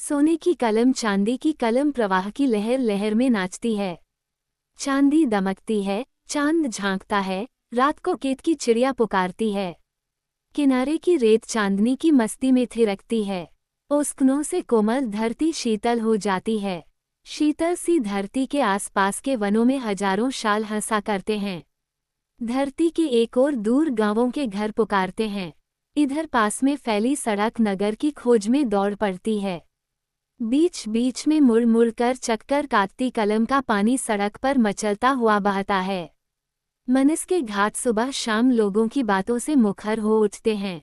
सोने की कलम चांदी की कलम प्रवाह की लहर लहर में नाचती है। चांदी दमकती है, चांद झांकता है, रात को केत की चिड़िया पुकारती है। किनारे की रेत चांदनी की मस्ती में थिरकती है। ओस्कनों से कोमल धरती शीतल हो जाती है। शीतल सी धरती के आसपास के वनों में हजारों शाल हंसा करते हैं। धरती के एक और दूर गांवों के घर पुकारते हैं। इधर पास में फैली सड़क नगर की खोज में दौड़ पड़ती है। बीच बीच में मुड़ मुड़ कर चक्कर काटती कलम का पानी सड़क पर मचलता हुआ बहता है। मनस के घाट सुबह शाम लोगों की बातों से मुखर हो उठते हैं।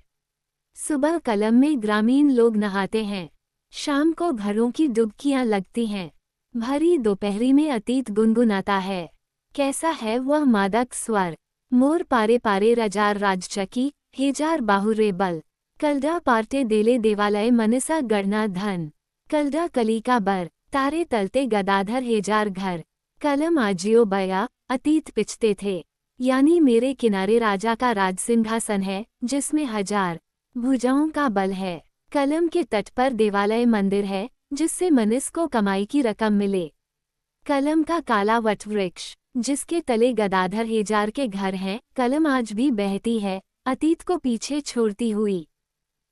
सुबह कलम में ग्रामीण लोग नहाते हैं। शाम को घरों की डुबकियां लगती हैं। भरी दोपहरी में अतीत गुनगुनाता है। कैसा है वह मादक स्वर। मोर पारे पारे रजार राजचकी, हेजार बाहुरे बल। कलडा पार्टे देले देवालय मनसा गणना धन। कलडा कली का बर, तारे तलते गदाधर हेजार घर। कलम आजियो बया, अतीत पिछते थे। यानी मेरे किनारे राजा का राज सिंहासन है, जिसमें हजार भुजाओं का बल है। कलम के तट पर देवालय मंदिर है, जिससे मनुष्य को कमाई की रकम मिले। कलम का काला वटवृक्ष, जिसके तले गदाधर हेजार के घर हैं। कलम आज भी बहती है, अतीत को पीछे छोड़ती हुई।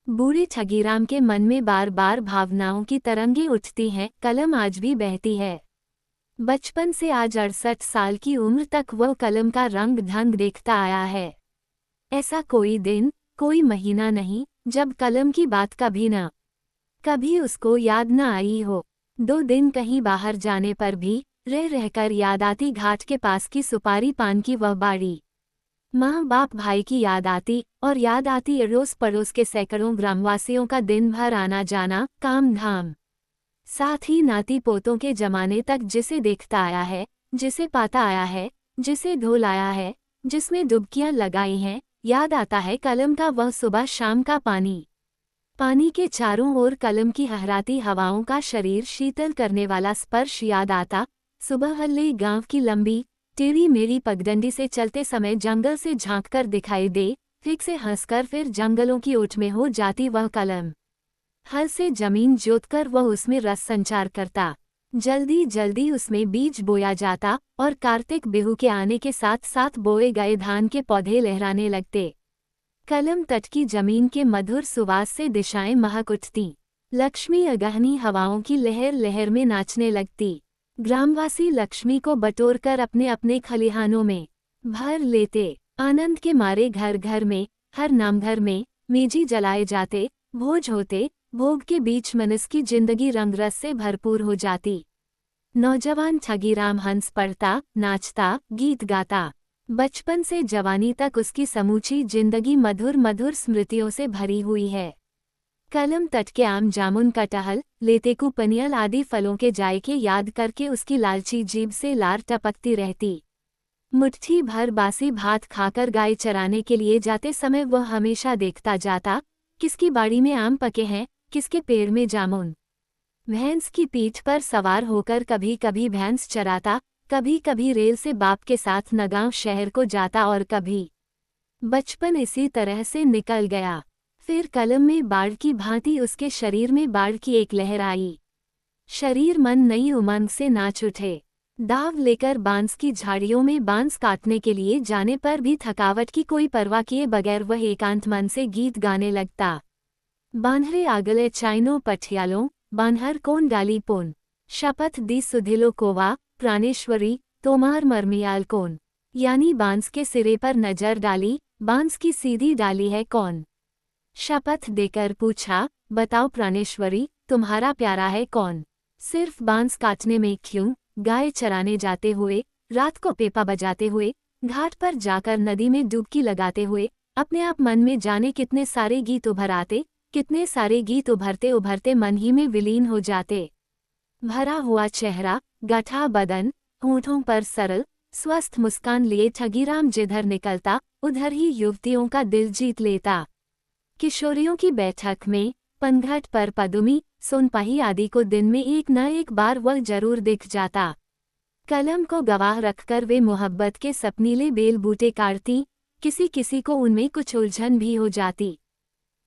बूढ़े ठगीराम के मन में बार बार भावनाओं की तरंगें उठती हैं। कलम आज भी बहती है। बचपन से आज 68 साल की उम्र तक वह कलम का रंग ढंग देखता आया है। ऐसा कोई दिन, कोई महीना नहीं, जब कलम की बात कभी उसको याद न आई हो। 2 दिन कहीं बाहर जाने पर भी रह रहकर याद आती घाट के पास की सुपारी पान की वह बाड़ी। माँ बाप भाई की याद आती, और याद आती अड़ोस पड़ोस के सैकड़ों ग्रामवासियों का दिन भर आना जाना, काम धाम। साथ ही नाती पोतों के जमाने तक जिसे देखता आया है, जिसे पाता आया है, जिसे धो लाया है, जिसमें डुबकियां लगाई हैं। याद आता है कलम का वह सुबह शाम का पानी। पानी के चारों ओर कलम की हहराती हवाओं का शरीर शीतल करने वाला स्पर्श याद आता। सुबह हल्ले गांव की लंबी टेढ़ी मेरी पगडंडी से चलते समय जंगल से झांककर दिखाई दे, फिर से हंसकर फिर जंगलों की ओट में हो जाती वह कलम। हल से जमीन जोतकर वह उसमें रस संचार करता। जल्दी जल्दी उसमें बीज बोया जाता, और कार्तिक बिहू के आने के साथ साथ बोए गए धान के पौधे लहराने लगते। कलम तट की जमीन के मधुर सुवास से दिशाएं महक उठतीं। लक्ष्मी अगहनी हवाओं की लहर लहर में नाचने लगती। ग्रामवासी लक्ष्मी को बटोरकर अपने अपने खलिहानों में भर लेते। आनंद के मारे घर घर में, हर नामघर में मेजी जलाए जाते। भोज होते, भोग के बीच मनुष्य की जिंदगी रंगरस से भरपूर हो जाती। नौजवान ठगीराम हंस पड़ता, नाचता, गीत गाता। बचपन से जवानी तक उसकी समूची जिंदगी मधुर मधुर स्मृतियों से भरी हुई है। कलम तट के आम जामुन कटहल लेतेकू पनियल आदि फलों के जायके याद करके उसकी लालची जीभ से लार टपकती रहती। मुट्ठी भर बासी भात खाकर गाय चराने के लिए जाते समय वह हमेशा देखता जाता, किसकी बाड़ी में आम पके हैं, किसके पेड़ में जामुन। भैंस की पीठ पर सवार होकर कभी कभी भैंस चराता, कभी कभी रेल से बाप के साथ नगांव शहर को जाता, और कभी बचपन इसी तरह से निकल गया। फिर कलम में बाढ़ की भांति उसके शरीर में बाढ़ की एक लहर आई। शरीर मन नई उमंग से नाच उठे। दाव लेकर बांस की झाड़ियों में बांस काटने के लिए जाने पर भी थकावट की कोई परवाह किए बगैर वह एकांत मन से गीत गाने लगता। बांधरे आगले चाइनो पठियालों, बान्हर कौन डाली पोन। शपथ दी सुधिलो कोवा, प्राणेश्वरी तोमार मरमियाल कौन। यानी बांस के सिरे पर नजर डाली, बांस की सीधी डाली है कौन। शपथ देकर पूछा, बताओ प्राणेश्वरी, तुम्हारा प्यारा है कौन। सिर्फ बांस काटने में क्यों, गाय चराने जाते हुए, रात को पेपा बजाते हुए, घाट पर जाकर नदी में डुबकी लगाते हुए, अपने आप मन में जाने कितने सारे गीत उभर आते, कितने सारे गीत उभरते उभरते मन ही में विलीन हो जाते। भरा हुआ चेहरा, गठा बदन, होठों पर सरल स्वस्थ मुस्कान लिए ठगीराम जिधर निकलता, उधर ही युवतियों का दिल जीत लेता। किशोरियों की बैठक में, पनघट पर पदुमी, सोनपाही आदि को दिन में एक न एक बार वह जरूर दिख जाता। कलम को गवाह रखकर वे मोहब्बत के सपनीले बेल बूटे काटती, किसी किसी को उनमें कुछ उलझन भी हो जाती।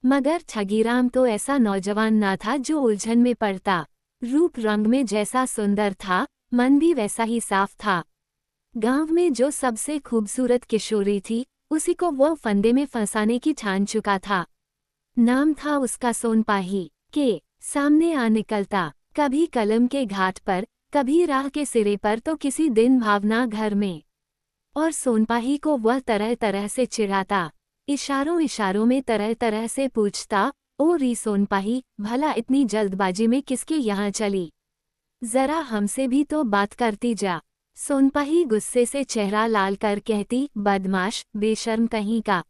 मगर ठगीराम तो ऐसा नौजवान ना था जो उलझन में पड़ता। रूप रंग में जैसा सुंदर था, मन भी वैसा ही साफ था। गांव में जो सबसे खूबसूरत किशोरी थी, उसी को वो फंदे में फंसाने की ठान चुका था। नाम था उसका सोनपाही। के सामने आ निकलता, कभी कलम के घाट पर, कभी राह के सिरे पर, तो किसी दिन भावना घर में। और सोनपाही को वह तरह तरह से चिढ़ाता, इशारों इशारों में तरह तरह से पूछता, ओ री सोनपाही, भला इतनी जल्दबाजी में किसके यहाँ चली? जरा हमसे भी तो बात करती जा। सोनपाही गुस्से से चेहरा लाल कर कहती, बदमाश, बेशर्म कहीं का।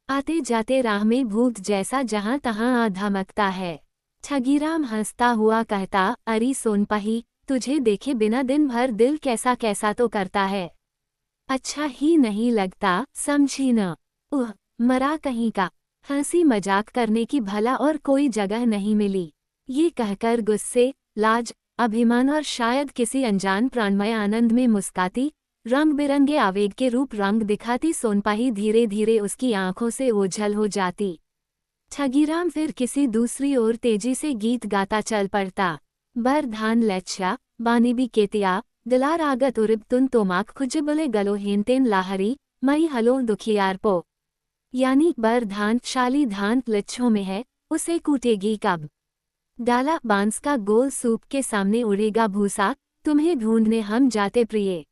आते जाते राह में भूत जैसा जहां तहां आ धमकता है। ठगीराम हंसता हुआ कहता, अरे सोनपाही, तुझे देखे बिना दिन भर दिल कैसा कैसा तो करता है। अच्छा ही नहीं लगता, समझी न? मरा कहीं का। हंसी मजाक करने की भला और कोई जगह नहीं मिली। ये कहकर गुस्से, लाज, अभिमान और शायद किसी अनजान प्राणमय आनंद में मुस्काती, रंग बिरंगे आवेग के रूप रंग दिखाती सोनपाही धीरे धीरे उसकी आंखों से ओझल हो जाती। ठगीराम फिर किसी दूसरी ओर तेजी से गीत गाता चल पड़ता। बर धान लेच्छा, बानी भी केतिया, दिलार आगत उरिब तुन तोमाक खुजबले गलो हेनतेन लाहरी, मई हलो दुखियार पो। यानी बर धान शाली धान लच्छों में है, उसे कूटेगी कब? डाला बांस का गोल सूप के सामने उड़ेगा भूसा, तुम्हें ढूंढने हम जाते प्रिय।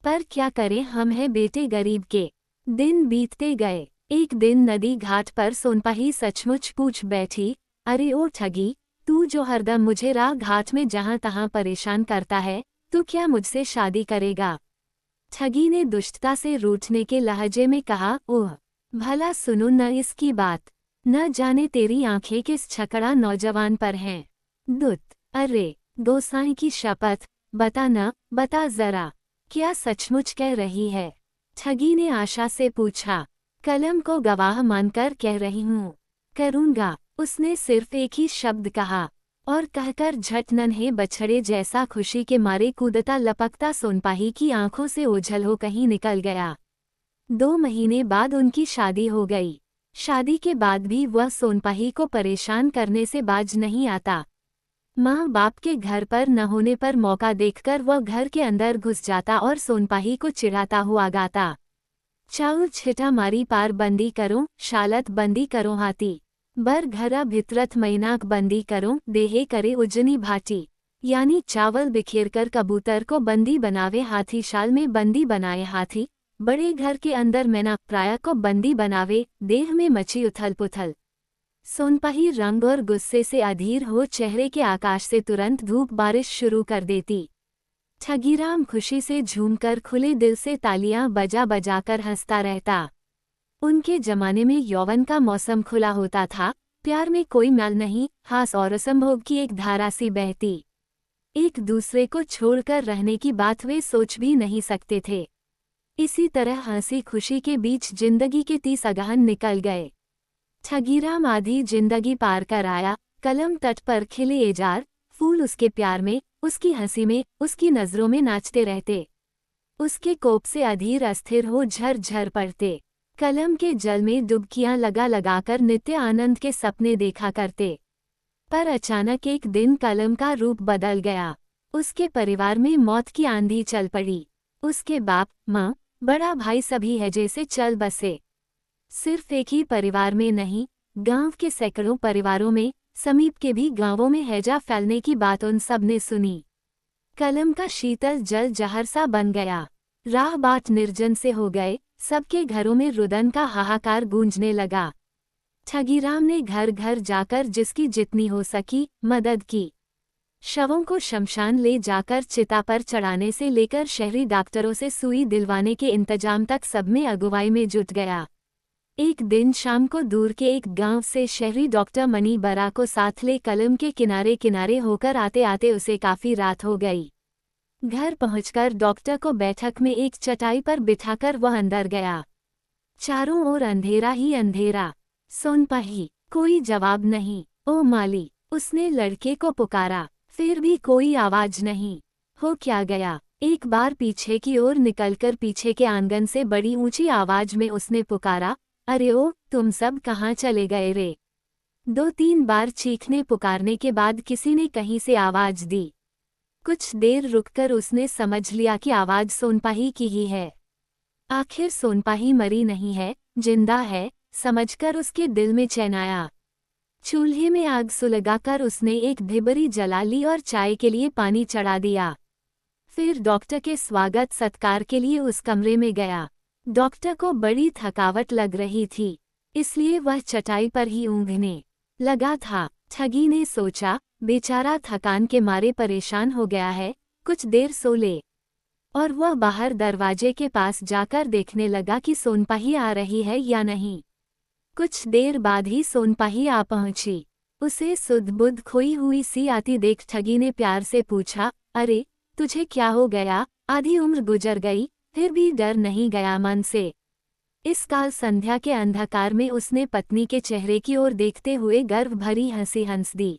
पर क्या करें, हम हैं बेटे गरीब के। दिन बीतते गए। एक दिन नदी घाट पर सोनपाही सचमुच पूछ बैठी, अरे ओ ठगी, तू जो हरदम मुझे राह घाट में जहां तहां परेशान करता है, तू क्या मुझसे शादी करेगा? ठगी ने दुष्टता से रूठने के लहजे में कहा, ओह, भला सुनो न इसकी बात। न जाने तेरी आंखें किस छकड़ा नौजवान पर हैं। दुत, अरे गोसाई की शपथ, बता न, बता जरा, क्या सचमुच कह रही है? ठगी ने आशा से पूछा। कलम को गवाह मानकर कह रही हूँ। करूँगा, उसने सिर्फ एक ही शब्द कहा, और कहकर झट नन्हे बछड़े जैसा खुशी के मारे कूदता लपकता सोनपाही की आंखों से ओझल हो कहीं निकल गया। 2 महीने बाद उनकी शादी हो गई। शादी के बाद भी वह सोनपाही को परेशान करने से बाज नहीं आता। माँ बाप के घर पर न होने पर मौका देखकर वह घर के अंदर घुस जाता और सोनपाही को चिढ़ाता हुआ गाता, चाउर छिटा मारी पार बंदी करो, शालत बंदी करो हाथी। बर घरा भितरत मैनाक बंदी करो, देहे करे उजनी भाटी। यानी चावल बिखेरकर कबूतर को बंदी बनावे हाथी, शाल में बंदी बनाए हाथी। बड़े घर के अंदर मैना प्राय को बंदी बनावे, देह में मची उथल पुथल। सोनपाही रंग और गुस्से से अधीर हो चेहरे के आकाश से तुरंत धूप बारिश शुरू कर देती। ठगीराम खुशी से झूमकर खुले दिल से तालियां बजा बजाकर हंसता रहता। उनके जमाने में यौवन का मौसम खुला होता था, प्यार में कोई मैल नहीं, हास और असंभोग की एक धारा सी बहती। एक दूसरे को छोड़कर रहने की बात वे सोच भी नहीं सकते थे। इसी तरह हंसी खुशी के बीच जिंदगी के 30 अगहन निकल गए। ठगीराम आधी जिंदगी पार कर आया। कलम तट पर खिले एजार फूल उसके प्यार में, उसकी हंसी में, उसकी नजरों में नाचते रहते। उसके कोप से अधीर अस्थिर हो झर झर पड़ते। कलम के जल में डुबकियां लगा लगाकर नित्य आनंद के सपने देखा करते। पर अचानक एक दिन कलम का रूप बदल गया। उसके परिवार में मौत की आंधी चल पड़ी। उसके बाप, माँ, बड़ा भाई सभी हैजे से चल बसे। सिर्फ एक ही परिवार में नहीं, गांव के सैकड़ों परिवारों में, समीप के भी गांवों में हैजा फैलने की बात उन सब ने सुनी। कलम का शीतल जल जहर सा बन गया। राह बाट निर्जन से हो गए। सबके घरों में रुदन का हाहाकार गूंजने लगा। ठगीराम ने घर घर जाकर जिसकी जितनी हो सकी मदद की। शवों को शमशान ले जाकर चिता पर चढ़ाने से लेकर शहरी डॉक्टरों से सुई दिलवाने के इंतजाम तक सब में अगुवाई में जुट गया। एक दिन शाम को दूर के एक गांव से शहरी डॉक्टर मनी बरा को साथ ले कलम के किनारे किनारे होकर आते आते उसे काफी रात हो गई। घर पहुंचकर डॉक्टर को बैठक में एक चटाई पर बिठाकर वह अंदर गया। चारों ओर अंधेरा ही अंधेरा। सोनपाही, कोई जवाब नहीं। ओ माली, उसने लड़के को पुकारा, फिर भी कोई आवाज नहीं। हो क्या गया? एक बार पीछे की ओर निकलकर पीछे के आंगन से बड़ी ऊंची आवाज में उसने पुकारा, अरे ओ, तुम सब कहाँ चले गए रे? 2-3 बार चीखने पुकारने के बाद किसी ने कहीं से आवाज दी। कुछ देर रुककर उसने समझ लिया कि आवाज सोनपाही की ही है। आखिर सोनपाही मरी नहीं है, जिंदा है, समझकर उसके दिल में चैन आया। चूल्हे में आग सुलगाकर उसने एक ढिबरी जला ली और चाय के लिए पानी चढ़ा दिया। फिर डॉक्टर के स्वागत सत्कार के लिए उस कमरे में गया। डॉक्टर को बड़ी थकावट लग रही थी, इसलिए वह चटाई पर ही ऊँघने लगा था। ठगी ने सोचा, बेचारा थकान के मारे परेशान हो गया है, कुछ देर सो ले। और वह बाहर दरवाजे के पास जाकर देखने लगा कि सोनपाही आ रही है या नहीं। कुछ देर बाद ही सोनपाही आ पहुंची। उसे सुध-बुध खोई हुई सी आती देख ठगी ने प्यार से पूछा, अरे तुझे क्या हो गया, आधी उम्र गुजर गई, फिर भी डर नहीं गया मन से। इस काल संध्या के अंधकार में उसने पत्नी के चेहरे की ओर देखते हुए गर्व भरी हंसी हंस दी।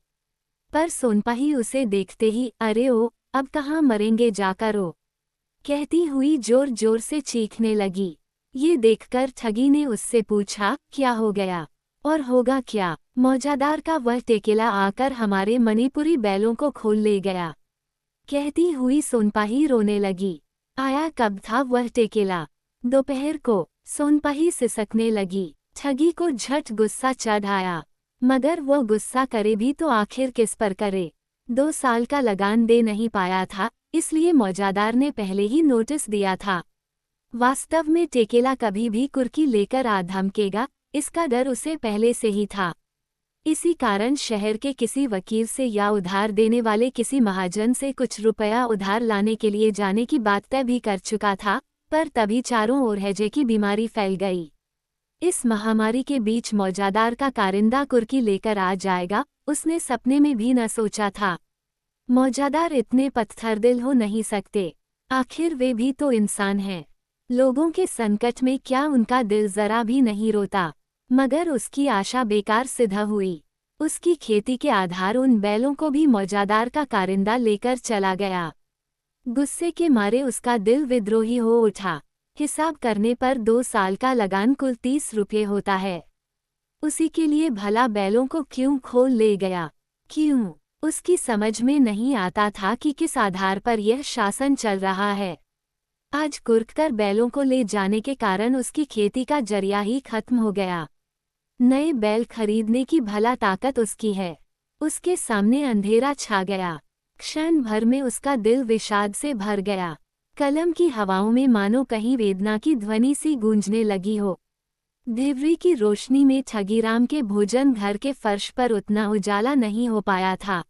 पर सोनपाही उसे देखते ही, अरे ओ, अब कहाँ मरेंगे जाकर ओ, कहती हुई जोर जोर से चीखने लगी। ये देखकर ठगी ने उससे पूछा, क्या हो गया? और होगा क्या, मौजादार का वह टेकेला आकर हमारे मणिपुरी बैलों को खोल ले गया, कहती हुई सोनपाही रोने लगी। आया कब था वह टेकेला? दोपहर को, सोनपाही सिसकने लगी। ठगी को झट गुस्सा चढ़ आया, मगर वो गुस्सा करे भी तो आखिर किस पर करे। 2 साल का लगान दे नहीं पाया था, इसलिए मौजादार ने पहले ही नोटिस दिया था। वास्तव में टेकेला कभी भी कुर्की लेकर आ धमकेगा, इसका डर उसे पहले से ही था। इसी कारण शहर के किसी वकील से या उधार देने वाले किसी महाजन से कुछ रुपया उधार लाने के लिए जाने की बात तय भी कर चुका था, पर तभी चारों ओर हैजे की बीमारी फैल गई। इस महामारी के बीच मौजादार का कारिंदा कुर्की लेकर आ जाएगा, उसने सपने में भी न सोचा था। मौजादार इतने पत्थरदिल हो नहीं सकते, आखिर वे भी तो इंसान हैं। लोगों के संकट में क्या उनका दिल जरा भी नहीं रोता? मगर उसकी आशा बेकार सिद्ध हुई। उसकी खेती के आधार उन बैलों को भी मौजादार का कारिंदा लेकर चला गया। गुस्से के मारे उसका दिल विद्रोही हो उठा। हिसाब करने पर 2 साल का लगान कुल 30 रुपये होता है। उसी के लिए भला बैलों को क्यों खोल ले गया? क्यों? उसकी समझ में नहीं आता था कि किस आधार पर यह शासन चल रहा है। आज कुर्ककर बैलों को ले जाने के कारण उसकी खेती का जरिया ही खत्म हो गया। नए बैल खरीदने की भला ताकत उसकी है। उसके सामने अंधेरा छा गया। क्षण भर में उसका दिल विषाद से भर गया। कलम की हवाओं में मानो कहीं वेदना की ध्वनि सी गूंजने लगी हो। ढिबरी की रोशनी में ठगीराम के भोजन घर के फर्श पर उतना उजाला नहीं हो पाया था।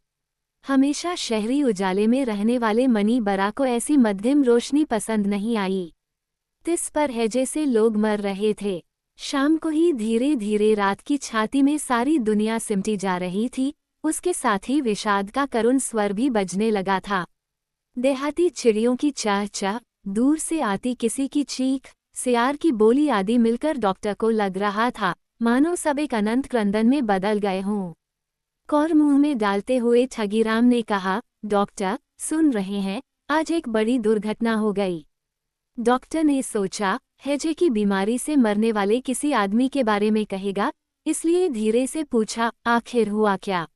हमेशा शहरी उजाले में रहने वाले मनी बरा को ऐसी मध्यम रोशनी पसंद नहीं आई। तिस पर हैजे से लोग मर रहे थे। शाम को ही धीरे धीरे रात की छाती में सारी दुनिया सिमटी जा रही थी, उसके साथ ही विषाद का करुण स्वर भी बजने लगा था। देहाती चिड़ियों की चाह, दूर से आती किसी की चीख, सियार की बोली आदि मिलकर डॉक्टर को लग रहा था मानो सब एक अनंत क्रंदन में बदल गए हों। कौर मुंह में डालते हुए ठगीराम ने कहा, डॉक्टर सुन रहे हैं, आज एक बड़ी दुर्घटना हो गई। डॉक्टर ने सोचा, हैजे की बीमारी से मरने वाले किसी आदमी के बारे में कहेगा, इसलिए धीरे से पूछा, आखिर हुआ क्या?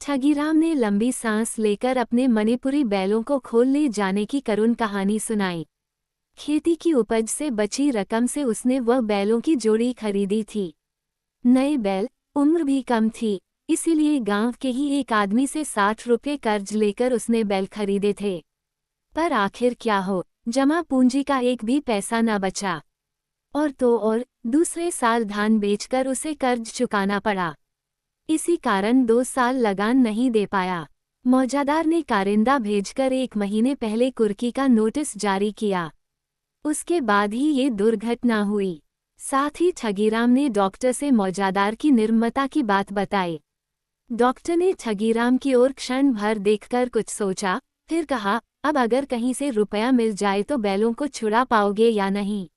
ठगीराम ने लंबी सांस लेकर अपने मणिपुरी बैलों को खोल ले जाने की करुण कहानी सुनाई। खेती की उपज से बची रकम से उसने वह बैलों की जोड़ी खरीदी थी। नए बैल, उम्र भी कम थी, इसीलिए गांव के ही एक आदमी से 60 रुपये कर्ज लेकर उसने बैल खरीदे थे। पर आखिर क्या हो, जमा पूंजी का एक भी पैसा न बचा। और तो और, दूसरे साल धान बेचकर उसे कर्ज चुकाना पड़ा। इसी कारण 2 साल लगान नहीं दे पाया। मौजादार ने कारिंदा भेजकर 1 महीने पहले कुर्की का नोटिस जारी किया। उसके बाद ही ये दुर्घटना हुई। साथ ही ठगीराम ने डॉक्टर से मौजादार की निर्ममता की बात बताई। डॉक्टर ने ठगीराम की ओर क्षण भर देखकर कुछ सोचा, फिर कहा, अब अगर कहीं से रुपया मिल जाए तो बैलों को छुड़ा पाओगे या नहीं?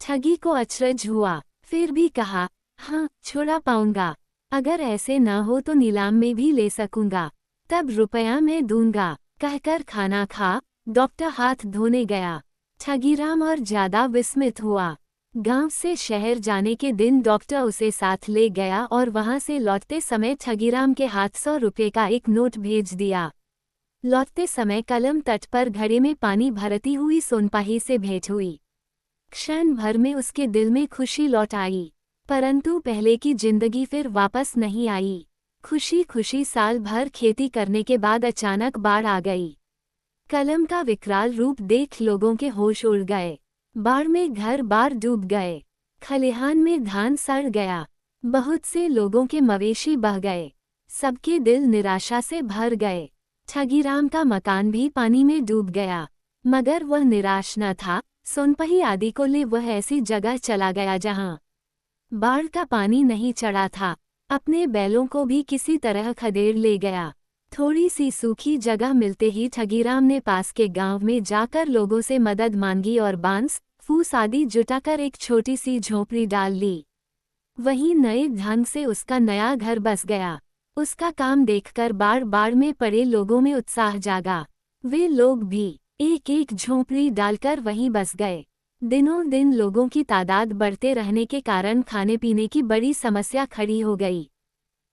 ठगी को अचरज हुआ, फिर भी कहा, हाँ छुड़ा पाऊंगा। अगर ऐसे ना हो तो नीलाम में भी ले सकूंगा, तब रुपया मैं दूंगा। कहकर खाना खा, डॉक्टर हाथ धोने गया। ठगीराम और ज्यादा विस्मित हुआ। गांव से शहर जाने के दिन डॉक्टर उसे साथ ले गया और वहां से लौटते समय ठगीराम के हाथ 100 रुपये का एक नोट भेज दिया। लौटते समय कलम तट पर घड़े में पानी भरती हुई सोनपाही से भेंट हुई। क्षण भर में उसके दिल में खुशी लौट आई, परंतु पहले की जिंदगी फिर वापस नहीं आई। खुशी खुशी साल भर खेती करने के बाद अचानक बाढ़ आ गई। कलम का विकराल रूप देख लोगों के होश उड़ गए। बाढ़ में घर बार डूब गए, खलिहान में धान सड़ गया, बहुत से लोगों के मवेशी बह गए, सबके दिल निराशा से भर गए। ठगीराम का मकान भी पानी में डूब गया, मगर वह निराश न था। सोनपही आदि को ले वह ऐसी जगह चला गया जहां बाढ़ का पानी नहीं चढ़ा था। अपने बैलों को भी किसी तरह खदेड़ ले गया। थोड़ी सी सूखी जगह मिलते ही ठगीराम ने पास के गांव में जाकर लोगों से मदद मांगी और बांस फूस आदि जुटाकर एक छोटी सी झोपड़ी डाल ली। वहीं नए ढंग से उसका नया घर बस गया। उसका काम देखकर बाढ़ बाढ़ में पड़े लोगों में उत्साह जागा। वे लोग भी एक एक झोपड़ी डालकर वहीं बस गए। दिनों दिन लोगों की तादाद बढ़ते रहने के कारण खाने पीने की बड़ी समस्या खड़ी हो गई।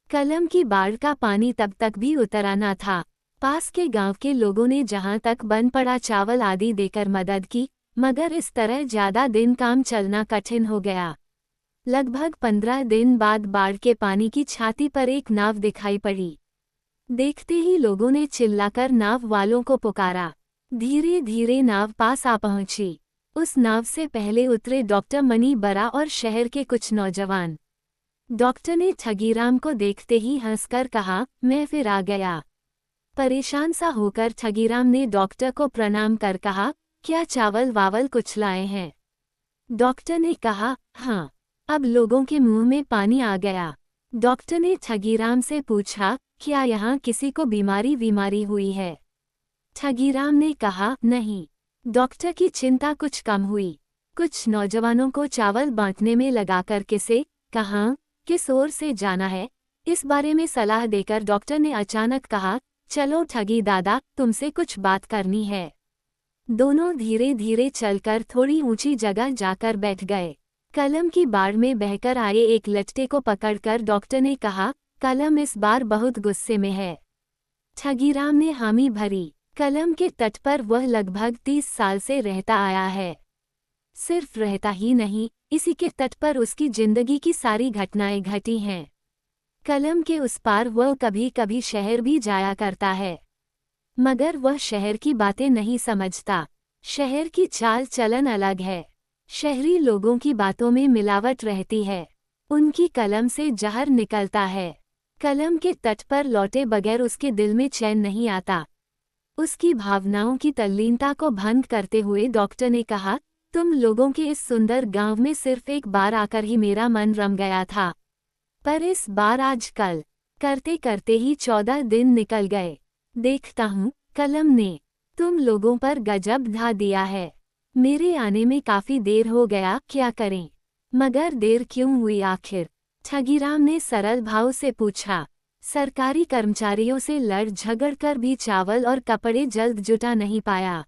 कलम की बाढ़ का पानी तब तक भी उतरा न था। पास के गांव के लोगों ने जहां तक बन पड़ा चावल आदि देकर मदद की, मगर इस तरह ज्यादा दिन काम चलना कठिन हो गया। लगभग 15 दिन बाद बाढ़ के पानी की छाती पर एक नाव दिखाई पड़ी। देखते ही लोगों ने चिल्लाकर नाव वालों को पुकारा। धीरे धीरे नाव पास आ पहुंची। उस नाव से पहले उतरे डॉक्टर मनी बरा और शहर के कुछ नौजवान। डॉक्टर ने ठगीराम को देखते ही हंसकर कहा, मैं फिर आ गया। परेशान सा होकर ठगीराम ने डॉक्टर को प्रणाम कर कहा, क्या चावल वावल कुछ लाए हैं? डॉक्टर ने कहा, हाँ। अब लोगों के मुंह में पानी आ गया। डॉक्टर ने ठगीराम से पूछा, क्या यहाँ किसी को बीमारी हुई है? ठगीराम ने कहा, नहीं। डॉक्टर की चिंता कुछ कम हुई। कुछ नौजवानों को चावल बांटने में लगाकर कहाँ किस ओर से जाना है, इस बारे में सलाह देकर डॉक्टर ने अचानक कहा, चलो ठगी दादा, तुमसे कुछ बात करनी है। दोनों धीरे धीरे चलकर थोड़ी ऊंची जगह जाकर बैठ गए। कलम की बाढ़ में बहकर आए एक लट्टे को पकड़कर डॉक्टर ने कहा, कलम इस बार बहुत गुस्से में है। ठगीराम ने हामी भरी। कलम के तट पर वह लगभग 30 साल से रहता आया है। सिर्फ रहता ही नहीं, इसी के तट पर उसकी जिंदगी की सारी घटनाएं घटी हैं। कलम के उस पार वह कभी कभी शहर भी जाया करता है, मगर वह शहर की बातें नहीं समझता। शहर की चाल चलन अलग है। शहरी लोगों की बातों में मिलावट रहती है, उनकी कलम से जहर निकलता है। कलम के तट पर लौटे बगैर उसके दिल में चैन नहीं आता। उसकी भावनाओं की तल्लीनता को भंग करते हुए डॉक्टर ने कहा, तुम लोगों के इस सुंदर गांव में सिर्फ एक बार आकर ही मेरा मन रम गया था, पर इस बार आजकल करते करते ही 14 दिन निकल गए। देखता हूँ कलम ने तुम लोगों पर गजब ढा दिया है। मेरे आने में काफी देर हो गया, क्या करें? मगर देर क्यों हुई आखिर? ठगीराम ने सरल भाव से पूछा। सरकारी कर्मचारियों से लड़ झगड़ कर भी चावल और कपड़े जल्द जुटा नहीं पाया।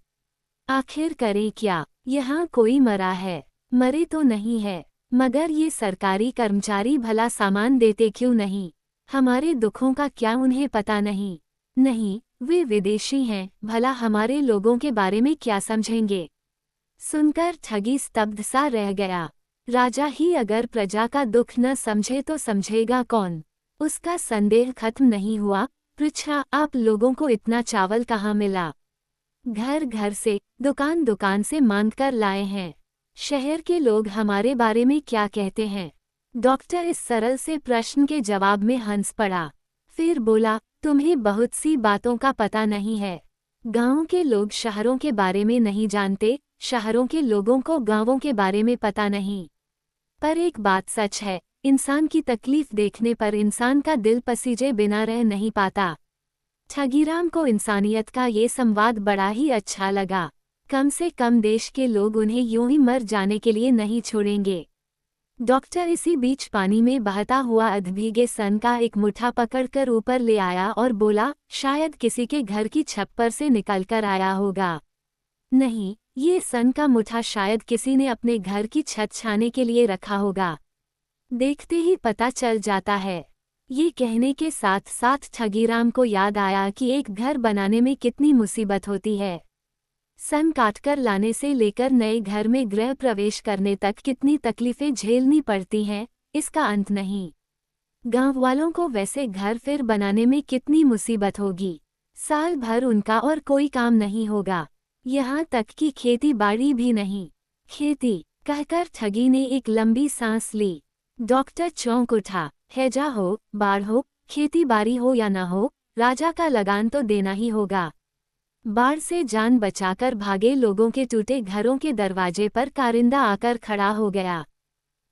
आखिर करें क्या? यहाँ कोई मरा है? मरे तो नहीं है, मगर ये सरकारी कर्मचारी भला सामान देते क्यों नहीं? हमारे दुखों का क्या उन्हें पता नहीं? नहीं, वे विदेशी हैं, भला हमारे लोगों के बारे में क्या समझेंगे? सुनकर ठगी स्तब्ध सा रह गया। राजा ही अगर प्रजा का दुख न समझे तो समझेगा कौन? उसका संदेह खत्म नहीं हुआ। पूछा, आप लोगों को इतना चावल कहाँ मिला? घर घर से, दुकान दुकान से मांग कर लाए हैं। शहर के लोग हमारे बारे में क्या कहते हैं? डॉक्टर इस सरल से प्रश्न के जवाब में हंस पड़ा। फिर बोला, तुम्हें बहुत सी बातों का पता नहीं है। गाँव के लोग शहरों के बारे में नहीं जानते, शहरों के लोगों को गाँवों के बारे में पता नहीं। पर एक बात सच है, इंसान की तकलीफ देखने पर इंसान का दिल पसीजे बिना रह नहीं पाता। ठगीराम को इंसानियत का ये संवाद बड़ा ही अच्छा लगा। कम से कम देश के लोग उन्हें यूं ही मर जाने के लिए नहीं छोड़ेंगे। डॉक्टर इसी बीच पानी में बहता हुआ अधभीगे सन का एक मुट्ठा पकड़कर ऊपर ले आया और बोला, शायद किसी के घर की छत पर से निकलकर आया होगा। नहीं, ये सन का मुठा शायद किसी ने अपने घर की छत छाने के लिए रखा होगा। देखते ही पता चल जाता है। ये कहने के साथ साथ ठगीराम को याद आया कि एक घर बनाने में कितनी मुसीबत होती है। सन काटकर लाने से लेकर नए घर में गृह प्रवेश करने तक कितनी तकलीफें झेलनी पड़ती हैं, इसका अंत नहीं। गांव वालों को वैसे घर फिर बनाने में कितनी मुसीबत होगी। साल भर उनका और कोई काम नहीं होगा, यहाँ तक कि खेती बाड़ी भी नहीं। खेती कहकर ठगी ने एक लंबी सांस ली। डॉक्टर चौंक उठा। हैजा हो, बाढ़ हो, खेती बाड़ी हो या न हो, राजा का लगान तो देना ही होगा। बाढ़ से जान बचाकर भागे लोगों के टूटे घरों के दरवाजे पर कारिंदा आकर खड़ा हो गया।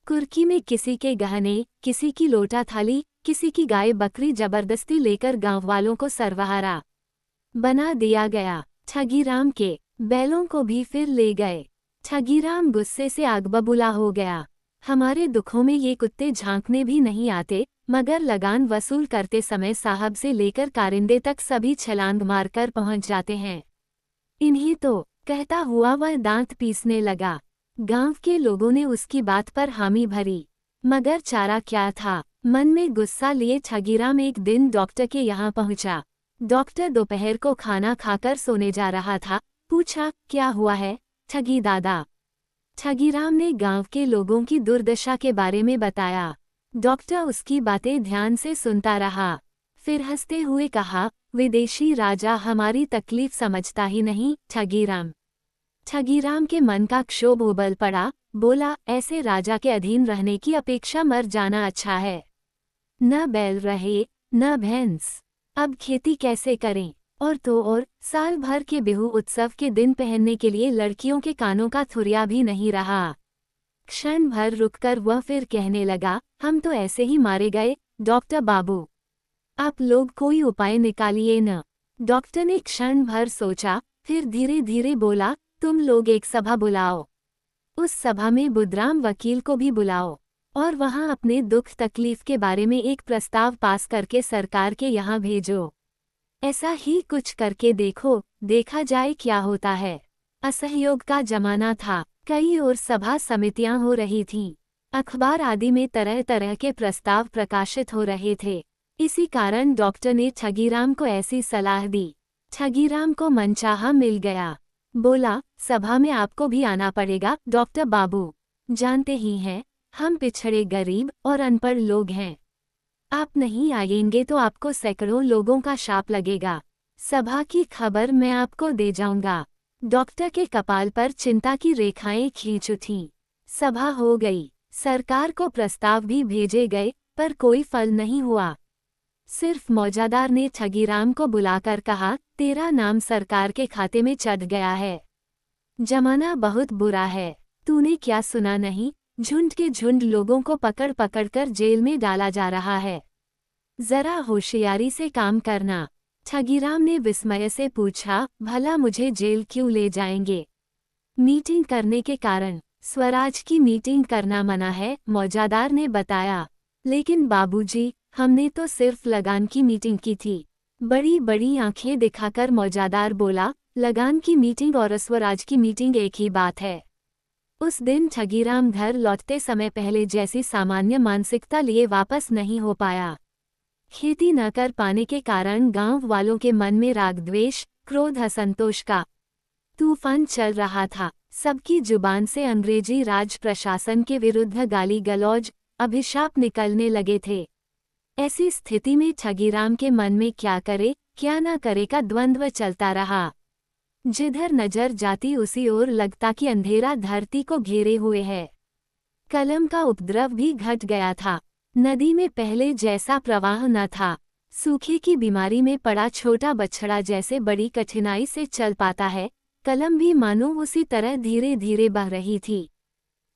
कुर्की में किसी के गहने, किसी की लोटा थाली, किसी की गाय बकरी जबरदस्ती लेकर गांव वालों को सर्वहारा बना दिया गया। ठगीराम के बैलों को भी फिर ले गए। ठगीराम गुस्से से आग बबूला हो गया। हमारे दुखों में ये कुत्ते झांकने भी नहीं आते, मगर लगान वसूल करते समय साहब से लेकर कारिंदे तक सभी छलांग मारकर पहुंच जाते हैं। इन्हीं तो, कहता हुआ वह दांत पीसने लगा। गांव के लोगों ने उसकी बात पर हामी भरी, मगर चारा क्या था। मन में गुस्सा लिए ठगीराम एक दिन डॉक्टर के यहाँ पहुंचा। डॉक्टर दोपहर को खाना खाकर सोने जा रहा था। पूछा, क्या हुआ है ठगी दादा? ठगीराम ने गांव के लोगों की दुर्दशा के बारे में बताया। डॉक्टर उसकी बातें ध्यान से सुनता रहा, फिर हंसते हुए कहा, विदेशी राजा हमारी तकलीफ समझता ही नहीं ठगीराम। ठगीराम के मन का क्षोभ उबल पड़ा। बोला, ऐसे राजा के अधीन रहने की अपेक्षा मर जाना अच्छा है। न बैल रहे न भैंस, अब खेती कैसे करें? और तो और साल भर के बिहू उत्सव के दिन पहनने के लिए लड़कियों के कानों का थुरिया भी नहीं रहा। क्षण भर रुककर वह फिर कहने लगा, हम तो ऐसे ही मारे गए डॉक्टर बाबू, आप लोग कोई उपाय निकालिए न। डॉक्टर ने क्षण भर सोचा, फिर धीरे धीरे बोला, तुम लोग एक सभा बुलाओ। उस सभा में बुधराम वकील को भी बुलाओ और वहां अपने दुख तकलीफ के बारे में एक प्रस्ताव पास करके सरकार के यहाँ भेजो। ऐसा ही कुछ करके देखो, देखा जाए क्या होता है। असहयोग का जमाना था, कई और सभा समितियां हो रही थीं। अखबार आदि में तरह तरह के प्रस्ताव प्रकाशित हो रहे थे। इसी कारण डॉक्टर ने ठगीराम को ऐसी सलाह दी। ठगीराम को मनचाहा मिल गया। बोला, सभा में आपको भी आना पड़ेगा डॉक्टर बाबू, जानते ही हैं हम पिछड़े गरीब और अनपढ़ लोग हैं। आप नहीं आएंगे तो आपको सैकड़ों लोगों का शाप लगेगा। सभा की खबर मैं आपको दे जाऊंगा। डॉक्टर के कपाल पर चिंता की रेखाएं खींच उठीं। सभा हो गई, सरकार को प्रस्ताव भी भेजे गए, पर कोई फल नहीं हुआ। सिर्फ मौजादार ने ठगीराम को बुलाकर कहा, तेरा नाम सरकार के खाते में चढ़ गया है। जमाना बहुत बुरा है, तूने क्या सुना नहीं? झुंड के झुंड लोगों को पकड़ पकड़ कर जेल में डाला जा रहा है। जरा होशियारी से काम करना। ठगीराम ने विस्मय से पूछा, भला मुझे जेल क्यों ले जाएंगे? मीटिंग करने के कारण। स्वराज की मीटिंग करना मना है, मौजादार ने बताया। लेकिन बाबूजी, हमने तो सिर्फ लगान की मीटिंग की थी। बड़ी बड़ी आंखें दिखाकर मौजादार बोला, लगान की मीटिंग और स्वराज की मीटिंग एक ही बात है। उस दिन ठगीराम घर लौटते समय पहले जैसी सामान्य मानसिकता लिए वापस नहीं हो पाया। खेती न कर पाने के कारण गांव वालों के मन में राग द्वेष, क्रोध असंतोष का तूफान चल रहा था। सबकी जुबान से अंग्रेजी राज प्रशासन के विरुद्ध गाली गलौज, अभिशाप निकलने लगे थे। ऐसी स्थिति में ठगीराम के मन में क्या करे क्या न करे का द्वंद्व चलता रहा। जिधर नजर जाती उसी ओर लगता कि अंधेरा धरती को घेरे हुए है। कलम का उपद्रव भी घट गया था। नदी में पहले जैसा प्रवाह न था। सूखे की बीमारी में पड़ा छोटा बछड़ा जैसे बड़ी कठिनाई से चल पाता है, कलम भी मानो उसी तरह धीरे धीरे बह रही थी।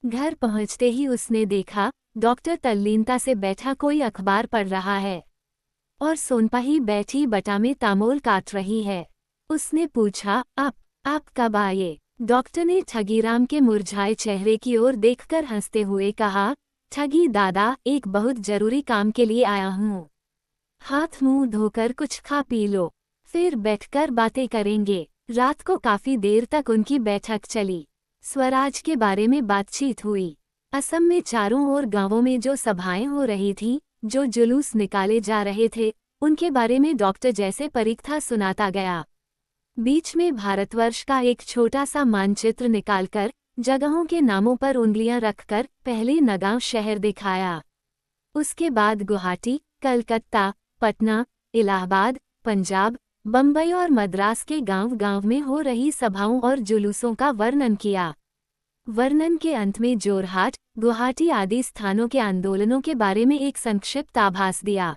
घर पहुंचते ही उसने देखा, डॉक्टर तल्लीनता से बैठा कोई अखबार पढ़ रहा है और सोनपाही बैठी बटा में तामोल काट रही है। उसने पूछा, आप कब आए? डॉक्टर ने ठगीराम के मुरझाए चेहरे की ओर देखकर हंसते हुए कहा, ठगी दादा, एक बहुत जरूरी काम के लिए आया हूँ। हाथ मुंह धोकर कुछ खा पी लो, फिर बैठकर बातें करेंगे। रात को काफी देर तक उनकी बैठक चली। स्वराज के बारे में बातचीत हुई। असम में चारों ओर गांवों में जो सभाएं हो रही थीं, जो जुलूस निकाले जा रहे थे, उनके बारे में डॉक्टर जैसे परीक्षा सुनाता गया। बीच में भारतवर्ष का एक छोटा सा मानचित्र निकालकर जगहों के नामों पर उंगलियां रखकर पहले नगांव शहर दिखाया। उसके बाद गुवाहाटी, कलकत्ता, पटना, इलाहाबाद, पंजाब, बम्बई और मद्रास के गांव-गांव में हो रही सभाओं और जुलूसों का वर्णन किया। वर्णन के अंत में जोरहाट, गुवाहाटी आदि स्थानों के आंदोलनों के बारे में एक संक्षिप्त आभास दिया।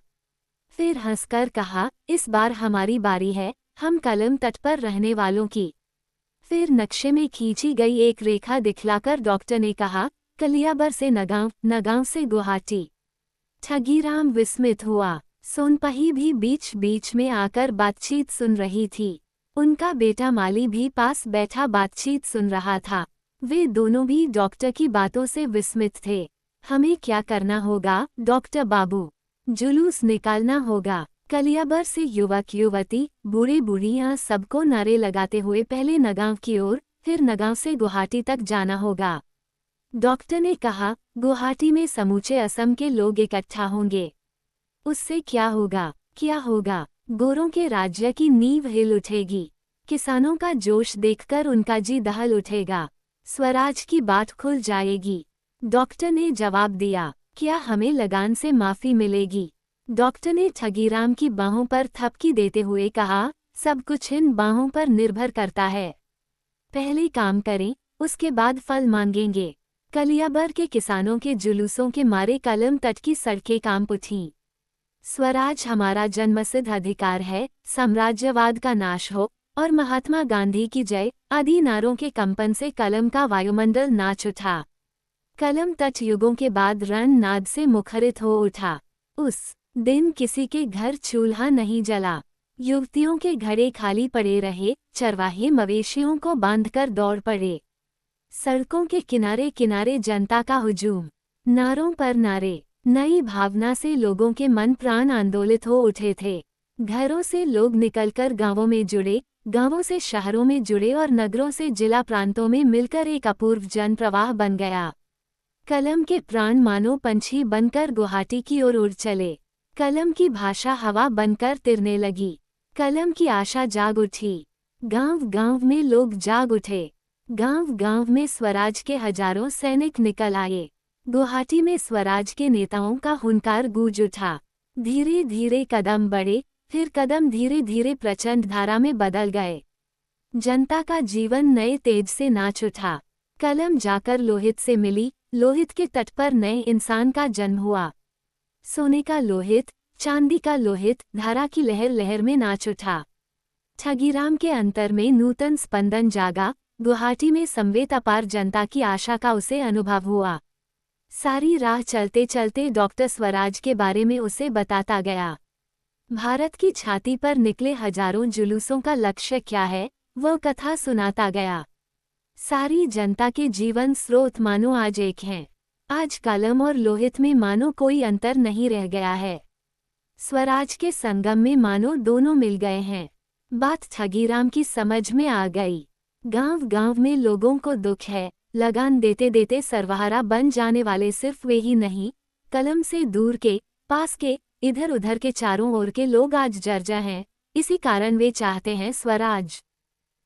फिर हंसकर कहा, इस बार हमारी बारी है, हम कलम तट पर रहने वालों की। फिर नक्शे में खींची गई एक रेखा दिखलाकर डॉक्टर ने कहा, कलियाबर से नगांव, नगांव से गुवाहाटी। ठगीराम विस्मित हुआ। सोनपही भी बीच बीच में आकर बातचीत सुन रही थी। उनका बेटा माली भी पास बैठा बातचीत सुन रहा था। वे दोनों भी डॉक्टर की बातों से विस्मित थे। हमें क्या करना होगा डॉक्टर बाबू? जुलूस निकालना होगा। कलियाबर से युवक युवती, बूढ़े बूढ़ियां सबको नारे लगाते हुए पहले नगांव की ओर, फिर नगांव से गुवाहाटी तक जाना होगा। डॉक्टर ने कहा, गुवाहाटी में समूचे असम के लोग इकट्ठा होंगे। उससे क्या होगा? क्या होगा? गोरों के राज्य की नींव हिल उठेगी। किसानों का जोश देखकर उनका जी दहल उठेगा। स्वराज की बात खुल जाएगी। डॉक्टर ने जवाब दिया, क्या हमें लगान से माफी मिलेगी? डॉक्टर ने ठगीराम की बाहों पर थपकी देते हुए कहा, सब कुछ इन बाहों पर निर्भर करता है। पहले काम करें, उसके बाद फल मांगेंगे। कलियाबर के किसानों के जुलूसों के मारे कलम तट की सड़कें कांप उठीं। स्वराज हमारा जन्मसिद्ध अधिकार है, साम्राज्यवाद का नाश हो और महात्मा गांधी की जय आदि नारों के कंपन से कलम का वायुमंडल नाच उठा। कलम तट युगों के बाद रण नाद से मुखरित हो उठा। उस दिन किसी के घर चूल्हा नहीं जला। युवतियों के घड़े खाली पड़े रहे, चरवाहे मवेशियों को बांधकर दौड़ पड़े। सड़कों के किनारे किनारे जनता का हुजूम, नारों पर नारे। नई भावना से लोगों के मन प्राण आंदोलित हो उठे थे। घरों से लोग निकलकर गांवों में जुड़े, गांवों से शहरों में जुड़े और नगरों से जिला प्रांतों में मिलकर एक अपूर्व जन प्रवाह बन गया। कलम के प्राण मानो पंछी बनकर गुवाहाटी की ओर उड़ चले। कलम की भाषा हवा बनकर तिरने लगी। कलम की आशा जाग उठी। गांव-गांव में लोग जाग उठे। गांव-गांव में स्वराज के हजारों सैनिक निकल आए। गुवाहाटी में स्वराज के नेताओं का हुंकार गूंज उठा। धीरे धीरे कदम बढ़े, फिर कदम धीरे धीरे प्रचंड धारा में बदल गए। जनता का जीवन नए तेज से नाच उठा। कलम जाकर लोहित से मिली, लोहित के तट पर नए इंसान का जन्म हुआ। सोने का लोहित, चांदी का लोहित धारा की लहर लहर में नाच उठा। ठगीराम के अंतर में नूतन स्पंदन जागा। गुवाहाटी में समवेत अपार जनता की आशा का उसे अनुभव हुआ। सारी राह चलते चलते डॉक्टर स्वराज के बारे में उसे बताता गया। भारत की छाती पर निकले हजारों जुलूसों का लक्ष्य क्या है, वह कथा सुनाता गया। सारी जनता के जीवन स्रोत मानो आज एक हैं। आज कलम और लोहित में मानो कोई अंतर नहीं रह गया है। स्वराज के संगम में मानो दोनों मिल गए हैं। बात ठगीराम की समझ में आ गई। गांव-गांव में लोगों को दुख है। लगान देते देते सर्वहारा बन जाने वाले सिर्फ वे ही नहीं, कलम से दूर के, पास के, इधर उधर के चारों ओर के लोग आज जर्जर हैं। इसी कारण वे चाहते हैं स्वराज।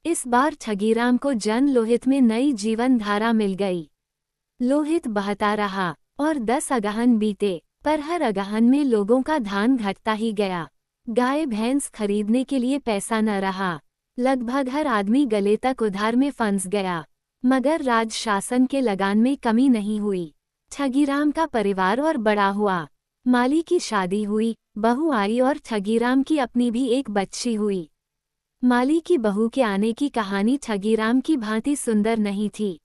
इस बार ठगीराम को जन लोहित में नई जीवन धारा मिल गई। लोहित बहता रहा और 10 अगहन बीते, पर हर अगहन में लोगों का धान घटता ही गया। गाय भैंस खरीदने के लिए पैसा न रहा। लगभग हर आदमी गले तक उधार में फंस गया। मगर राज शासन के लगान में कमी नहीं हुई। ठगीराम का परिवार और बड़ा हुआ। माली की शादी हुई, बहू आई और ठगीराम की अपनी भी एक बच्ची हुई। माली की बहू के आने की कहानी ठगीराम की भांति सुंदर नहीं थी।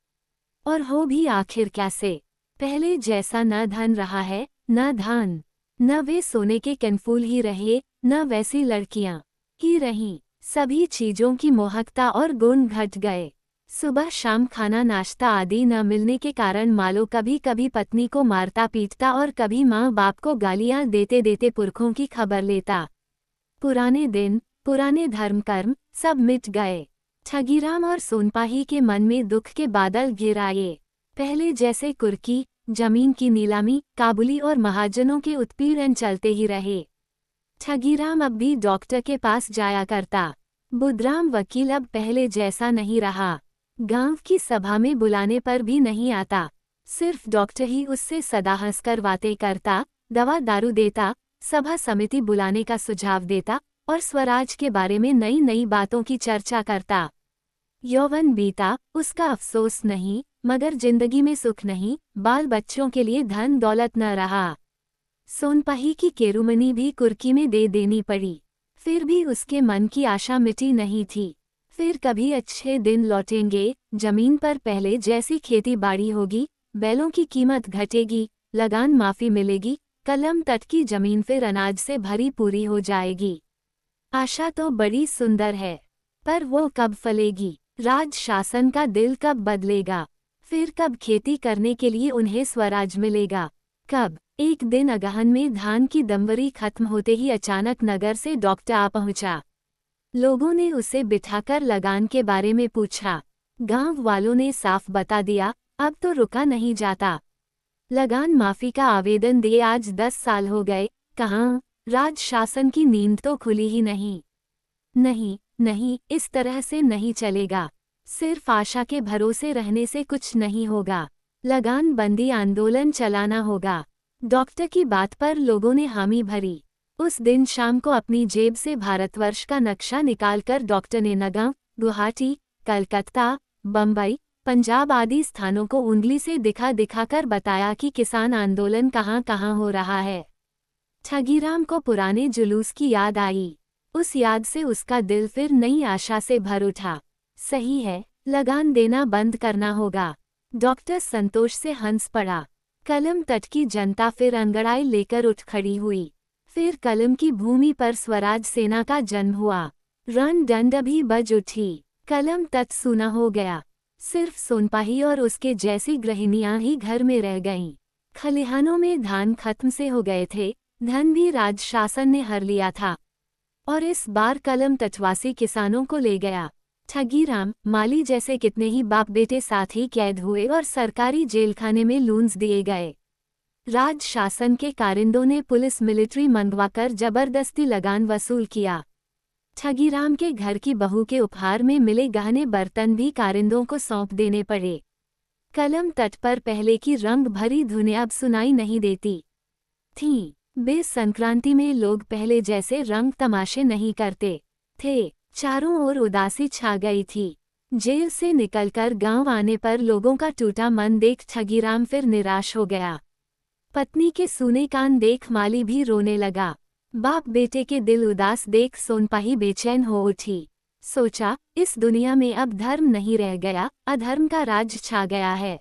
और हो भी आखिर कैसे? पहले जैसा न धन रहा है, न धान, न वे सोने के कनफूल ही रहे, न वैसी लड़कियां ही रहीं। सभी चीजों की मोहकता और गुण घट गए। सुबह शाम खाना नाश्ता आदि न मिलने के कारण मालो कभी कभी पत्नी को मारता पीटता और कभी माँ बाप को गालियाँ देते देते पुरखों की खबर लेता। पुराने दिन, पुराने धर्म कर्म सब मिट गए। ठगीराम और सोनपाही के मन में दुख के बादल घिर आए। पहले जैसे कुर्की, जमीन की नीलामी, काबुली और महाजनों के उत्पीड़न चलते ही रहे। ठगीराम अब भी डॉक्टर के पास जाया करता। बुधराम वकील अब पहले जैसा नहीं रहा। गांव की सभा में बुलाने पर भी नहीं आता। सिर्फ डॉक्टर ही उससे सदा हंसकर बातें करता, दवा दारू देता, सभा समिति बुलाने का सुझाव देता और स्वराज के बारे में नई नई बातों की चर्चा करता। यौवन बीता, उसका अफसोस नहीं, मगर जिंदगी में सुख नहीं, बाल बच्चों के लिए धन दौलत न रहा। सोनपाही की केरुमनी भी कुर्की में दे देनी पड़ी, फिर भी उसके मन की आशा मिटी नहीं थी। फिर कभी अच्छे दिन लौटेंगे, जमीन पर पहले जैसी खेती बाड़ी होगी, बैलों की कीमत घटेगी, लगान माफी मिलेगी, कलम तट की जमीन फिर अनाज से भरी पूरी हो जाएगी। आशा तो बड़ी सुंदर है, पर वो कब फलेगी? राज शासन का दिल कब बदलेगा? फिर कब खेती करने के लिए उन्हें स्वराज मिलेगा? कब? एक दिन अगहन में धान की दमवरी खत्म होते ही अचानक नगर से डॉक्टर आ पहुंचा। लोगों ने उसे बिठाकर लगान के बारे में पूछा। गांव वालों ने साफ बता दिया, अब तो रुका नहीं जाता। लगान माफी का आवेदन दिए आज 10 साल हो गए, कहाँ? राज शासन की नींद तो खुली ही नहीं। नहीं नहीं, इस तरह से नहीं चलेगा। सिर्फ आशा के भरोसे रहने से कुछ नहीं होगा। लगान बंदी आंदोलन चलाना होगा। डॉक्टर की बात पर लोगों ने हामी भरी। उस दिन शाम को अपनी जेब से भारतवर्ष का नक्शा निकालकर डॉक्टर ने नगांव, गुवाहाटी, कलकत्ता, बम्बई, पंजाब आदि स्थानों को उंगली से दिखा दिखाकर बताया कि किसान आंदोलन कहाँ कहाँ हो रहा है। ठगीराम को पुराने जुलूस की याद आई। उस याद से उसका दिल फिर नई आशा से भर उठा। सही है, लगान देना बंद करना होगा। डॉक्टर संतोष से हंस पड़ा। कलम तट की जनता फिर अंगड़ाई लेकर उठ खड़ी हुई। फिर कलम की भूमि पर स्वराज सेना का जन्म हुआ। रण डंड भी बज उठी। कलम तट सूना हो गया। सिर्फ सोनपाही और उसके जैसी गृहिणियां ही घर में रह गईं। खलिहानों में धान खत्म से हो गए थे, धन भी राज शासन ने हर लिया था। और इस बार कलम तटवासी किसानों को ले गया। ठगीराम, माली जैसे कितने ही बाप बेटे साथ ही कैद हुए और सरकारी जेलखाने में लूंज दिए गए। राज शासन के कारिंदों ने पुलिस मिलिट्री मंगवाकर जबरदस्ती लगान वसूल किया। ठगीराम के घर की बहू के उपहार में मिले गहने बर्तन भी कारिंदों को सौंप देने पड़े। कलम तट पर पहले की रंग भरी धुनें अब सुनाई नहीं देती थीं। बेस संक्रांति में लोग पहले जैसे रंग तमाशे नहीं करते थे। चारों ओर उदासी छा गई थी। जेल से निकलकर गांव आने पर लोगों का टूटा मन देख ठगीराम फिर निराश हो गया। पत्नी के सूने कान देख माली भी रोने लगा। बाप बेटे के दिल उदास देख सोनपाही बेचैन हो उठी। सोचा, इस दुनिया में अब धर्म नहीं रह गया, अधर्म का राज छा गया है।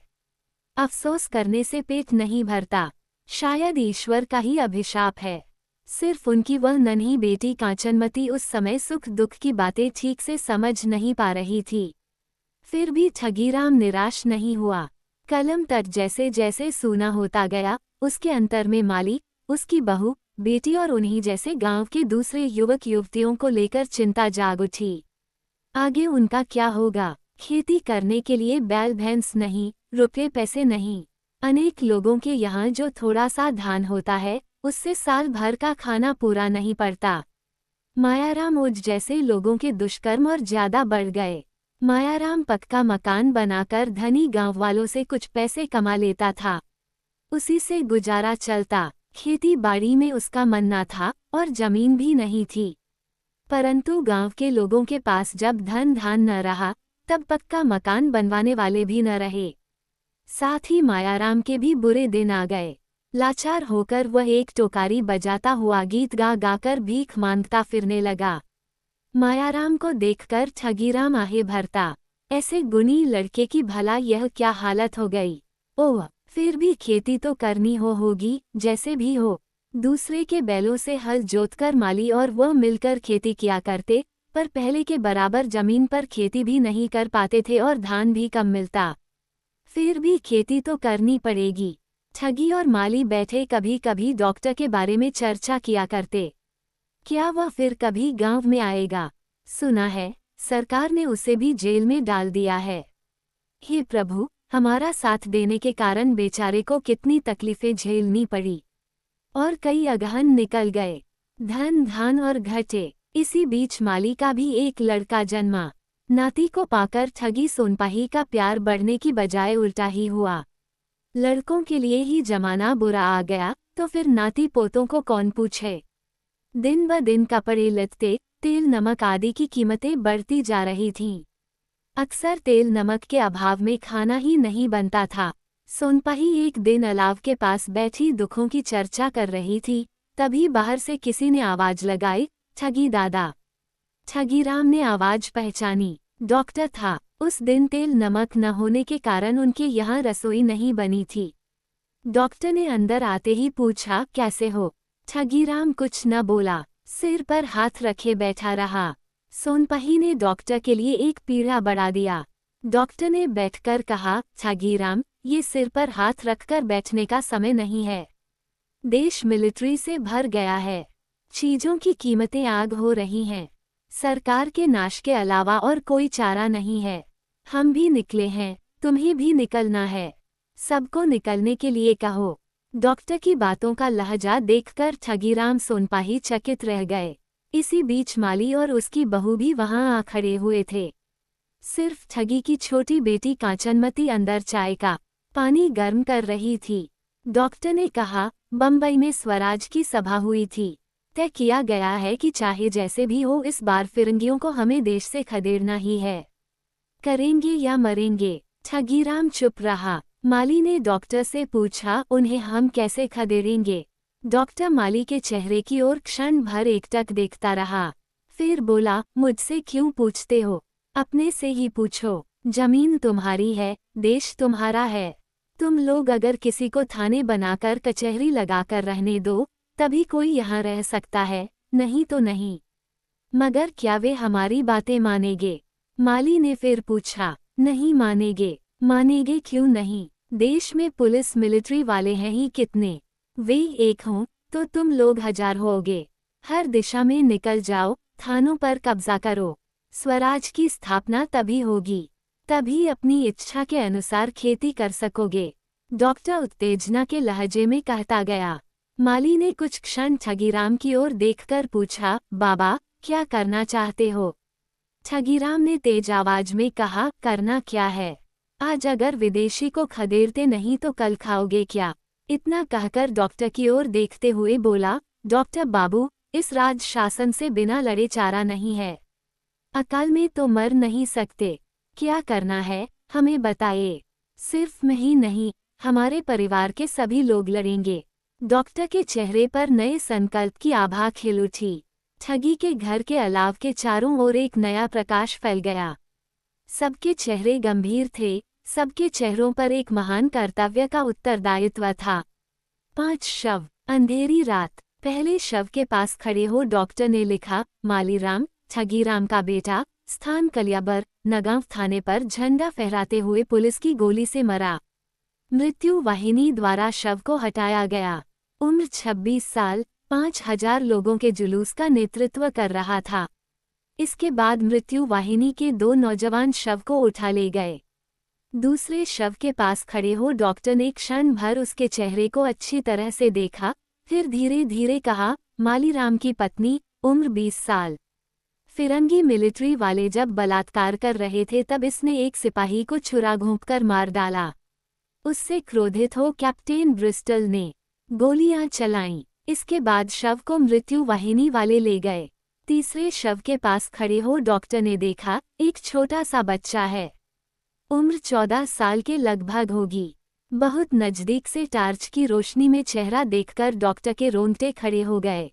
अफसोस करने से पेट नहीं भरता। शायद ईश्वर का ही अभिशाप है। सिर्फ उनकी वह नन्ही बेटी कांचनमती उस समय सुख दुख की बातें ठीक से समझ नहीं पा रही थी। फिर भी ठगीराम निराश नहीं हुआ। कलम तट जैसे जैसे सूना होता गया, उसके अंतर में माली, उसकी बहू, बेटी और उन्हीं जैसे गांव के दूसरे युवक युवतियों को लेकर चिंता जाग उठी। आगे उनका क्या होगा? खेती करने के लिए बैल भैंस नहीं, रुपये पैसे नहीं। अनेक लोगों के यहाँ जो थोड़ा सा धान होता है, उससे साल भर का खाना पूरा नहीं पड़ता। मायाराम ओझ जैसे लोगों के दुष्कर्म और ज्यादा बढ़ गए। मायाराम पक्का मकान बनाकर धनी गांव वालों से कुछ पैसे कमा लेता था, उसी से गुजारा चलता। खेती बाड़ी में उसका मन न था और जमीन भी नहीं थी। परंतु गांव के लोगों के पास जब धन धान न रहा, तब पक्का मकान बनवाने वाले भी न रहे। साथ ही मायाराम के भी बुरे दिन आ गए। लाचार होकर वह एक टोकारी बजाता हुआ गीत गा गाकर भीख मांगता फिरने लगा। मायाराम को देखकर ठगीराम आहे भरता। ऐसे गुणी लड़के की भला यह क्या हालत हो गई। ओह, फिर भी खेती तो करनी होगी, जैसे भी हो। दूसरे के बैलों से हल जोतकर माली और वह मिलकर खेती किया करते, पर पहले के बराबर जमीन पर खेती भी नहीं कर पाते थे और धान भी कम मिलता। फिर भी खेती तो करनी पड़ेगी। ठगी और माली बैठे कभी कभी डॉक्टर के बारे में चर्चा किया करते। क्या वह फिर कभी गांव में आएगा? सुना है सरकार ने उसे भी जेल में डाल दिया है। हे प्रभु, हमारा साथ देने के कारण बेचारे को कितनी तकलीफें झेलनी पड़ी और कई अगहन निकल गए, धन धान और घटे। इसी बीच माली का भी एक लड़का जन्मा। नाती को पाकर ठगी सोनपाही का प्यार बढ़ने की बजाय उल्टा ही हुआ। लड़कों के लिए ही जमाना बुरा आ गया तो फिर नाती पोतों को कौन पूछे। दिन ब दिन कपड़े लत्ते, तेल नमक आदि की कीमतें बढ़ती जा रही थीं। अक्सर तेल नमक के अभाव में खाना ही नहीं बनता था। सोनपाही एक दिन अलाव के पास बैठी दुखों की चर्चा कर रही थी, तभी बाहर से किसी ने आवाज लगाई, ठगी दादा। ठगीराम ने आवाज पहचानी, डॉक्टर था। उस दिन तेल नमक न होने के कारण उनके यहाँ रसोई नहीं बनी थी। डॉक्टर ने अंदर आते ही पूछा, कैसे हो? ठगीराम कुछ न बोला, सिर पर हाथ रखे बैठा रहा। सोनपाही ने डॉक्टर के लिए एक पीढ़ा बढ़ा दिया। डॉक्टर ने बैठकर कहा, ठगीराम, ये सिर पर हाथ रखकर बैठने का समय नहीं है। देश मिलिट्री से भर गया है, चीजों की कीमतें आग हो रही हैं। सरकार के नाश के अलावा और कोई चारा नहीं है। हम भी निकले हैं, तुम्हें भी निकलना है। सबको निकलने के लिए कहो। डॉक्टर की बातों का लहजा देखकर ठगीराम सोनपाही चकित रह गए। इसी बीच माली और उसकी बहू भी वहां आ खड़े हुए थे। सिर्फ ठगी की छोटी बेटी कांचनमती अंदर चाय का पानी गर्म कर रही थी। डॉक्टर ने कहा, बम्बई में स्वराज की सभा हुई थी। तय किया गया है कि चाहे जैसे भी हो इस बार फिरंगियों को हमें देश से खदेड़ना ही है। करेंगे या मरेंगे। ठगीराम चुप रहा। माली ने डॉक्टर से पूछा, उन्हें हम कैसे खदेड़ेंगे? डॉक्टर माली के चेहरे की ओर क्षण भर एकटक देखता रहा, फिर बोला, मुझसे क्यों पूछते हो? अपने से ही पूछो। जमीन तुम्हारी है, देश तुम्हारा है। तुम लोग अगर किसी को थाने बनाकर कचहरी लगाकर रहने दो, तभी कोई यहाँ रह सकता है, नहीं तो नहीं। मगर क्या वे हमारी बातें मानेंगे? माली ने फिर पूछा। नहीं मानेंगे। मानेंगे क्यों नहीं? देश में पुलिस मिलिट्री वाले हैं ही कितने? वे एक हों तो तुम लोग 1000 होगे। हर दिशा में निकल जाओ, थानों पर कब्जा करो। स्वराज की स्थापना तभी होगी, तभी अपनी इच्छा के अनुसार खेती कर सकोगे। डॉक्टर उत्तेजना के लहजे में कहता गया। माली ने कुछ क्षण ठगीराम की ओर देखकर पूछा, बाबा, क्या करना चाहते हो? ठगीराम ने तेज आवाज में कहा, करना क्या है? आज अगर विदेशी को खदेड़ते नहीं तो कल खाओगे क्या? इतना कहकर डॉक्टर की ओर देखते हुए बोला, डॉक्टर बाबू, इस राज शासन से बिना लड़े चारा नहीं है। अकाल में तो मर नहीं सकते। क्या करना है, हमें बताइए। सिर्फ मैं ही नहीं, हमारे परिवार के सभी लोग लड़ेंगे। डॉक्टर के चेहरे पर नए संकल्प की आभा खिल उठी। ठगी के घर के अलाव के चारों ओर एक नया प्रकाश फैल गया। सबके चेहरे गंभीर थे, सबके चेहरों पर एक महान कर्तव्य का उत्तरदायित्व था। 5 शव। अंधेरी रात। पहले शव के पास खड़े हो डॉक्टर ने लिखा, मालीराम, ठगीराम का बेटा, स्थान कलियाबर, नगांव थाने पर झंडा फहराते हुए पुलिस की गोली से मरा। मृत्यु वाहिनी द्वारा शव को हटाया गया। उम्र 26 साल, 5000 लोगों के जुलूस का नेतृत्व कर रहा था। इसके बाद मृत्यु वाहिनी के 2 नौजवान शव को उठा ले गए। दूसरे शव के पास खड़े हो डॉक्टर ने क्षण भर उसके चेहरे को अच्छी तरह से देखा, फिर धीरे धीरे कहा, मालीराम की पत्नी, उम्र 20 साल। फिरंगी मिलिट्री वाले जब बलात्कार कर रहे थे तब इसने एक सिपाही को छुरा घोंपकर मार डाला। उससे क्रोधित हो कैप्टेन ब्रिस्टल ने गोलियां चलाईं। इसके बाद शव को मृत्यु वाहिनी वाले ले गए। तीसरे शव के पास खड़े हो डॉक्टर ने देखा, एक छोटा सा बच्चा है। उम्र 14 साल के लगभग होगी। बहुत नजदीक से टार्च की रोशनी में चेहरा देखकर डॉक्टर के रोंगटे खड़े हो गए।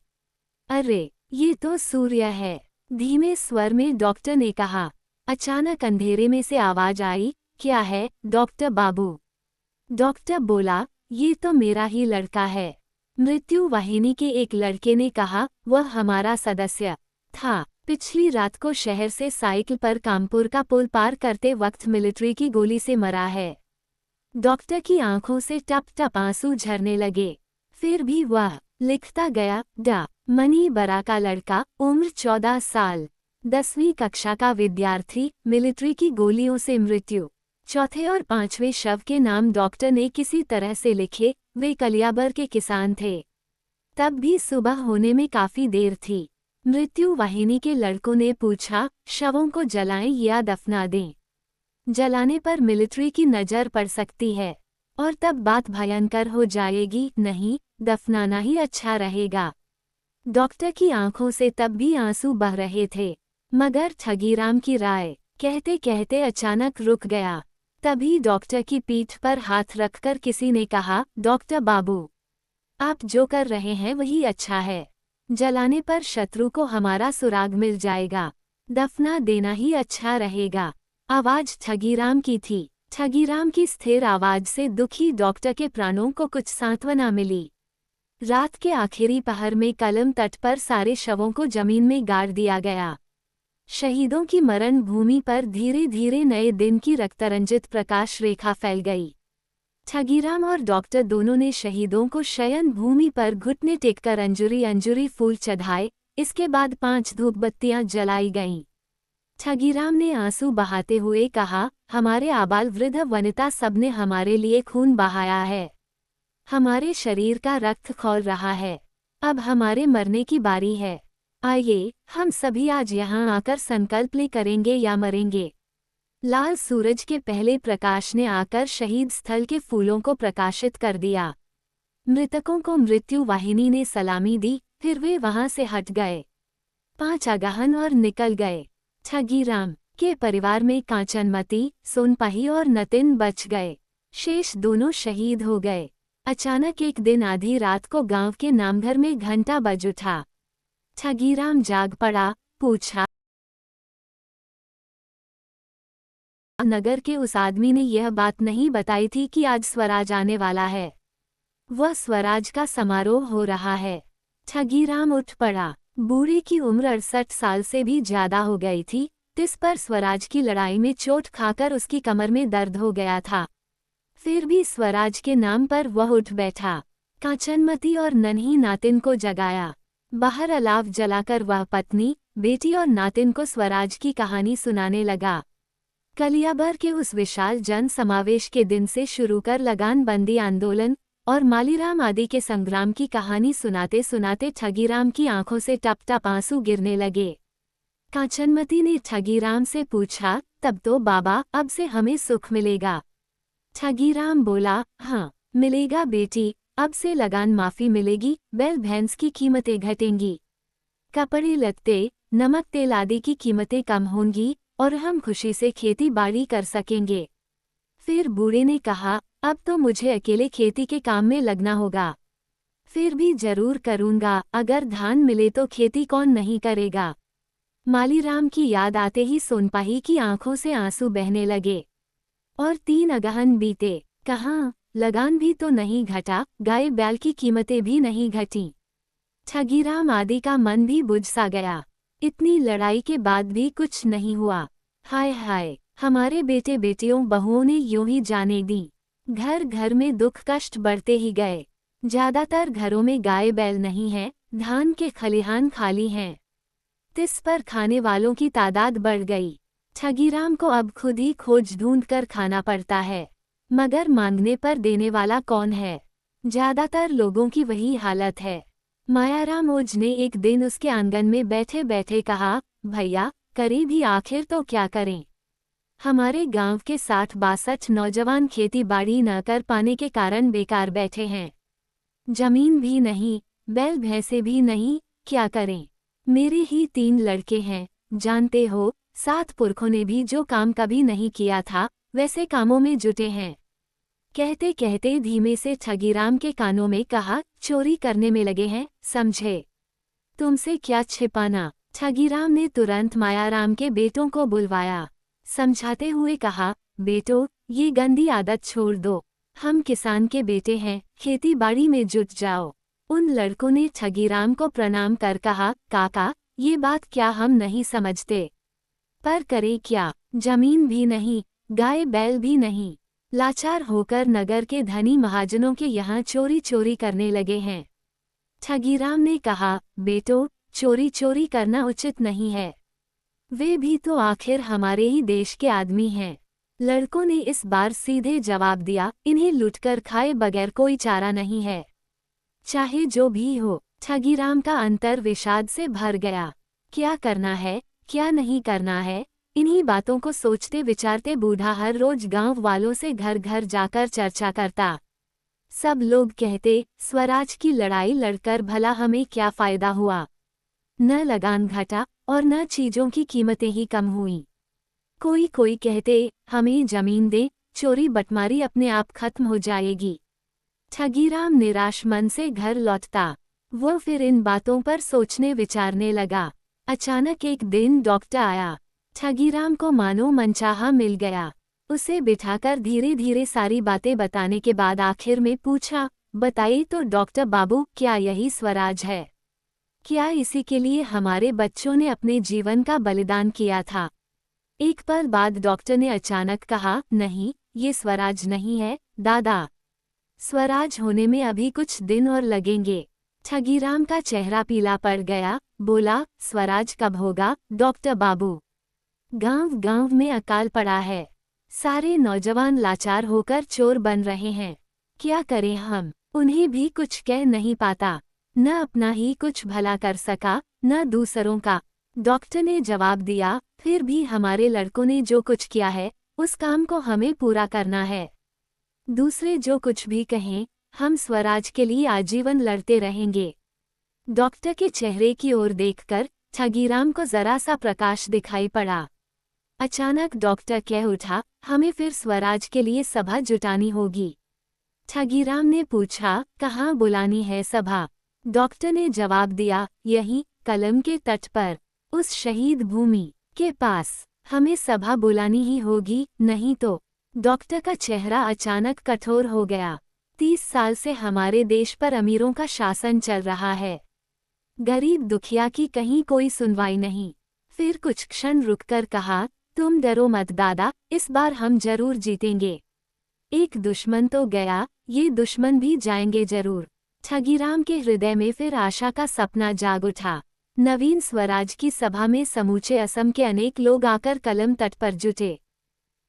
अरे, ये तो सूर्य है, धीमे स्वर में डॉक्टर ने कहा। अचानक अंधेरे में से आवाज आई, क्या है डॉक्टर बाबू? डॉक्टर बोला, ये तो मेरा ही लड़का है। मृत्यु वाहिनी के एक लड़के ने कहा, वह हमारा सदस्य था। पिछली रात को शहर से साइकिल पर कानपुर का पुल पार करते वक्त मिलिट्री की गोली से मरा है। डॉक्टर की आंखों से टप टप आंसू झरने लगे। फिर भी वह लिखता गया, डा मनी बरा का लड़का, उम्र 14 साल। 10वीं कक्षा का विद्यार्थी, मिलिट्री की गोलियों से मृत्यु। चौथे और 5वें शव के नाम डॉक्टर ने किसी तरह से लिखे, वे कलियाबर के किसान थे। तब भी सुबह होने में काफी देर थी। मृत्यु वाहिनी के लड़कों ने पूछा, शवों को जलाएं या दफना दें? जलाने पर मिलिट्री की नज़र पड़ सकती है और तब बात भयंकर हो जाएगी। नहीं, दफनाना ही अच्छा रहेगा। डॉक्टर की आंखों से तब भी आंसू बह रहे थे, मगर ठगीराम की राय कहते कहते अचानक रुक गया। तभी डॉक्टर की पीठ पर हाथ रखकर किसी ने कहा, डॉक्टर बाबू, आप जो कर रहे हैं वही अच्छा है। जलाने पर शत्रु को हमारा सुराग मिल जाएगा, दफना देना ही अच्छा रहेगा। आवाज ठगीराम की थी। ठगीराम की स्थिर आवाज से दुखी डॉक्टर के प्राणों को कुछ सांत्वना मिली। रात के आखिरी पहर में कलम तट पर सारे शवों को जमीन में गाड़ दिया गया। शहीदों की मरण भूमि पर धीरे धीरे नए दिन की रक्तरंजित प्रकाश रेखा फैल गई। ठगीराम और डॉक्टर दोनों ने शहीदों को शयन भूमि पर घुटने टेककर अंजुरी अंजुरी फूल चढ़ाए। इसके बाद 5 धूप बत्तियां जलाई गईं। ठगीराम ने आंसू बहाते हुए कहा, हमारे आबाल वृद्ध वनिता सबने हमारे लिए खून बहाया है। हमारे शरीर का रक्त खौल रहा है। अब हमारे मरने की बारी है। आइए, हम सभी आज यहाँ आकर संकल्प ले करेंगे या मरेंगे। लाल सूरज के पहले प्रकाश ने आकर शहीद स्थल के फूलों को प्रकाशित कर दिया। मृतकों को मृत्यु वाहिनी ने सलामी दी, फिर वे वहां से हट गए। 5 अगहन और निकल गए। ठगीराम के परिवार में कांचनमती, सोनपाही और नतिन बच गए। शेष दोनों शहीद हो गए। अचानक एक दिन आधी रात को गांव के नामघर में घंटा बज उठा। ठगीराम जाग पड़ा, पूछा, नगर के उस आदमी ने यह बात नहीं बताई थी कि आज स्वराज आने वाला है। वह स्वराज का समारोह हो रहा है। ठगीराम उठ पड़ा। बूढ़े की उम्र 68 साल से भी ज्यादा हो गई थी। तिस पर स्वराज की लड़ाई में चोट खाकर उसकी कमर में दर्द हो गया था। फिर भी स्वराज के नाम पर वह उठ बैठा। कांचनमती और नन्ही नातिन को जगाया। बाहर अलाव जलाकर वह पत्नी, बेटी और नातिन को स्वराज की कहानी सुनाने लगा। कलियाबर के उस विशाल जन समावेश के दिन से शुरू कर लगान बंदी आंदोलन और मालीराम आदि के संग्राम की कहानी सुनाते सुनाते ठगीराम की आंखों से टप टप आंसू गिरने लगे। कांचनमती ने ठगीराम से पूछा, तब तो बाबा अब से हमें सुख मिलेगा? ठगीराम बोला, हाँ मिलेगा बेटी, अब से लगान माफी मिलेगी, बैल भैंस की कीमतें घटेंगी, कपड़े लत्ते, नमक तेल आदि की कीमतें कम होंगी और हम खुशी से खेती बाड़ी कर सकेंगे। फिर बूढ़े ने कहा, अब तो मुझे अकेले खेती के काम में लगना होगा। फिर भी जरूर करूँगा, अगर धान मिले तो खेती कौन नहीं करेगा। मालीराम की याद आते ही सोनपाही की आंखों से आंसू बहने लगे। और 3 अगहन बीते, कहाँ लगान भी तो नहीं घटा, गाय बैल की कीमतें भी नहीं घटीं। ठगीराम आदि का मन भी बुझ सा गया। इतनी लड़ाई के बाद भी कुछ नहीं हुआ। हाय हाय, हमारे बेटे बेटियों बहुओं ने यूं ही जाने दी। घर घर में दुख कष्ट बढ़ते ही गए। ज्यादातर घरों में गाय बैल नहीं है, धान के खलिहान खाली हैं। तिस पर खाने वालों की तादाद बढ़ गई। ठगीराम को अब खुद ही खोज ढूंढ कर खाना पड़ता है, मगर मांगने पर देने वाला कौन है? ज्यादातर लोगों की वही हालत है। मायाराम ओझ ने एक दिन उसके आंगन में बैठे बैठे कहा, भैया करें भी आखिर तो क्या करें? हमारे गांव के 60-62 नौजवान खेती बाड़ी न कर पाने के कारण बेकार बैठे हैं। जमीन भी नहीं, बैल भैंसे भी नहीं, क्या करें? मेरे ही 3 लड़के हैं, जानते हो, 7 पुरखों ने भी जो काम कभी नहीं किया था वैसे कामों में जुटे हैं। कहते कहते धीमे से ठगीराम के कानों में कहा, चोरी करने में लगे हैं, समझे? तुमसे क्या छिपाना? ठगीराम ने तुरंत मायाराम के बेटों को बुलवाया। समझाते हुए कहा, बेटो ये गंदी आदत छोड़ दो, हम किसान के बेटे हैं, खेती बाड़ी में जुट जाओ। उन लड़कों ने ठगीराम को प्रणाम कर कहा, काका ये बात क्या हम नहीं समझते, पर करें क्या? जमीन भी नहीं, गाय बैल भी नहीं, लाचार होकर नगर के धनी महाजनों के यहाँ चोरी चोरी करने लगे हैं। ठगीराम ने कहा, बेटो चोरी चोरी करना उचित नहीं है। वे भी तो आखिर हमारे ही देश के आदमी हैं। लड़कों ने इस बार सीधे जवाब दिया, इन्हें लुटकर खाए बगैर कोई चारा नहीं है। चाहे जो भी हो। ठगीराम का अंतर विषाद से भर गया। क्या करना है, क्या नहीं करना है, इन्हीं बातों को सोचते विचारते बूढ़ा हर रोज गांव वालों से घर घर जाकर चर्चा करता। सब लोग कहते, स्वराज की लड़ाई लड़कर भला हमें क्या फायदा हुआ। न लगान घटा और न चीजों की कीमतें ही कम हुई। कोई कहते, हमें जमीन दे, चोरी बटमारी अपने आप खत्म हो जाएगी। ठगीराम निराश मन से घर लौटता। वो फिर इन बातों पर सोचने विचारने लगा। अचानक एक दिन डॉक्टर आया। ठगीराम को मानो मनचाहा मिल गया। उसे बिठाकर धीरे धीरे सारी बातें बताने के बाद आखिर में पूछा, बताइए तो डॉक्टर बाबू, क्या यही स्वराज है? क्या इसी के लिए हमारे बच्चों ने अपने जीवन का बलिदान किया था? एक पल बाद डॉक्टर ने अचानक कहा, नहीं, ये स्वराज नहीं है दादा। स्वराज होने में अभी कुछ दिन और लगेंगे। ठगीराम का चेहरा पीला पड़ गया। बोला, स्वराज कब होगा डॉक्टर बाबू? गांव गांव में अकाल पड़ा है। सारे नौजवान लाचार होकर चोर बन रहे हैं। क्या करें हम? उन्हें भी कुछ कह नहीं पाता। न अपना ही कुछ भला कर सका, न दूसरों का। डॉक्टर ने जवाब दिया, फिर भी हमारे लड़कों ने जो कुछ किया है, उस काम को हमें पूरा करना है। दूसरे जो कुछ भी कहें, हम स्वराज के लिए आजीवन लड़ते रहेंगे। डॉक्टर के चेहरे की ओर देखकर ठगीराम को जरा सा प्रकाश दिखाई पड़ा। अचानक डॉक्टर कह उठा, हमें फिर स्वराज के लिए सभा जुटानी होगी। ठगीराम ने पूछा, कहाँ बुलानी है सभा? डॉक्टर ने जवाब दिया, यहीं कलम के तट पर, उस शहीद भूमि के पास। हमें सभा बुलानी ही होगी, नहीं तो। डॉक्टर का चेहरा अचानक कठोर हो गया। 30 साल से हमारे देश पर अमीरों का शासन चल रहा है। गरीब दुखिया की कहीं कोई सुनवाई नहीं। फिर कुछ क्षण रुककर कहा, तुम डरो मत दादा, इस बार हम जरूर जीतेंगे। एक दुश्मन तो गया, ये दुश्मन भी जाएंगे जरूर। ठगीराम के हृदय में फिर आशा का सपना जाग उठा। नवीन स्वराज की सभा में समूचे असम के अनेक लोग आकर कलम तट पर जुटे।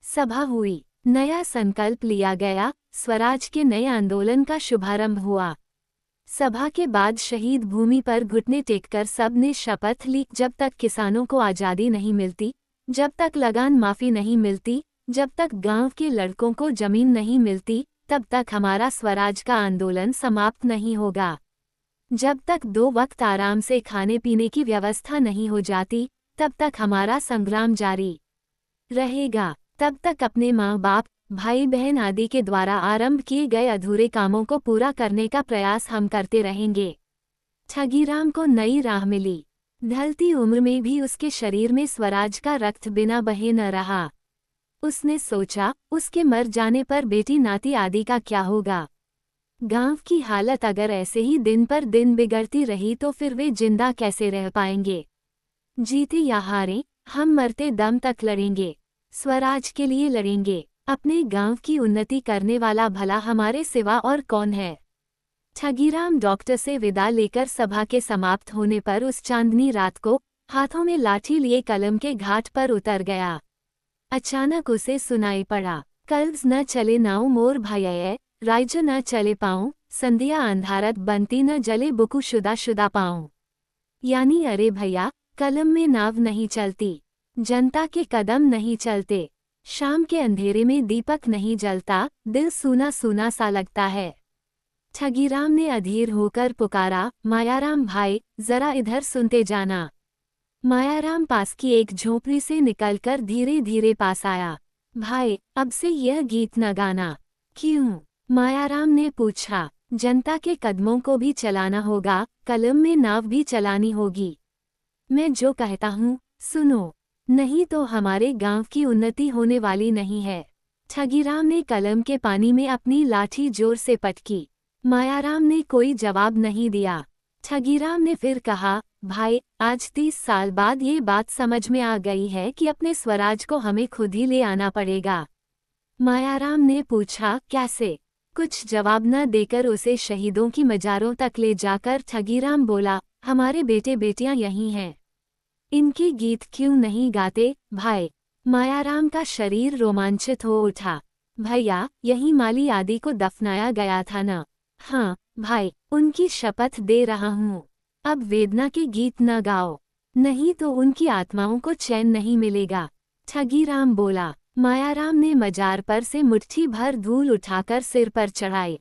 सभा हुई, नया संकल्प लिया गया, स्वराज के नए आंदोलन का शुभारंभ हुआ। सभा के बाद शहीद भूमि पर घुटने टेककर सब ने शपथ ली, जब तक किसानों को आज़ादी नहीं मिलती, जब तक लगान माफ़ी नहीं मिलती, जब तक गांव के लड़कों को जमीन नहीं मिलती, तब तक हमारा स्वराज का आंदोलन समाप्त नहीं होगा। जब तक 2 वक्त आराम से खाने पीने की व्यवस्था नहीं हो जाती, तब तक हमारा संग्राम जारी रहेगा। तब तक अपने माँ बाप, भाई बहन आदि के द्वारा आरंभ किए गए अधूरे कामों को पूरा करने का प्रयास हम करते रहेंगे। ठगीराम को नई राह मिली। ढलती उम्र में भी उसके शरीर में स्वराज का रक्त बिना बहे न रहा। उसने सोचा, उसके मर जाने पर बेटी नाती आदि का क्या होगा? गांव की हालत अगर ऐसे ही दिन पर दिन बिगड़ती रही तो फिर वे जिंदा कैसे रह पाएंगे? जीते या हारें, हम मरते दम तक लड़ेंगे। स्वराज के लिए लड़ेंगे। अपने गांव की उन्नति करने वाला भला हमारे सिवा और कौन है? ठगीराम डॉक्टर से विदा लेकर सभा के समाप्त होने पर उस चांदनी रात को हाथों में लाठी लिए कलम के घाट पर उतर गया। अचानक उसे सुनाई पड़ा, कल्ब्स न चले नाव मोर भाई, राइज न चले पाऊं, संधिया अंधारत बनती न जले बुकु शुदा शुदा पाऊं। यानी अरे भैया, कलम में नाव नहीं चलती, जनता के कदम नहीं चलते, शाम के अंधेरे में दीपक नहीं जलता, दिल सूना सूना सा लगता है। ठगीराम ने अधीर होकर पुकारा, मायाराम भाई, जरा इधर सुनते जाना। मायाराम पास की एक झोपड़ी से निकलकर धीरे धीरे पास आया। भाई, अब से यह गीत न गाना। क्यों? मायाराम ने पूछा। जनता के कदमों को भी चलाना होगा, कलम में नाव भी चलानी होगी। मैं जो कहता हूँ, सुनो, नहीं तो हमारे गांव की उन्नति होने वाली नहीं है। ठगीराम ने कलम के पानी में अपनी लाठी जोर से पटकी। मायाराम ने कोई जवाब नहीं दिया। ठगीराम ने फिर कहा, भाई, आज 30 साल बाद ये बात समझ में आ गई है कि अपने स्वराज को हमें खुद ही ले आना पड़ेगा। मायाराम ने पूछा, कैसे? कुछ जवाब न देकर उसे शहीदों की मजारों तक ले जाकर ठगीराम बोला, हमारे बेटे बेटियां यहीं हैं। इनके गीत क्यों नहीं गाते भाई? मायाराम का शरीर रोमांचित हो उठा। भैया, यही माली आदि को दफनाया गया था न? हाँ भाई, उनकी शपथ दे रहा हूँ। अब वेदना के गीत न गाओ, नहीं तो उनकी आत्माओं को चैन नहीं मिलेगा। ठगीराम बोला। मायाराम ने मजार पर से मुट्ठी भर धूल उठाकर सिर पर चढ़ाए।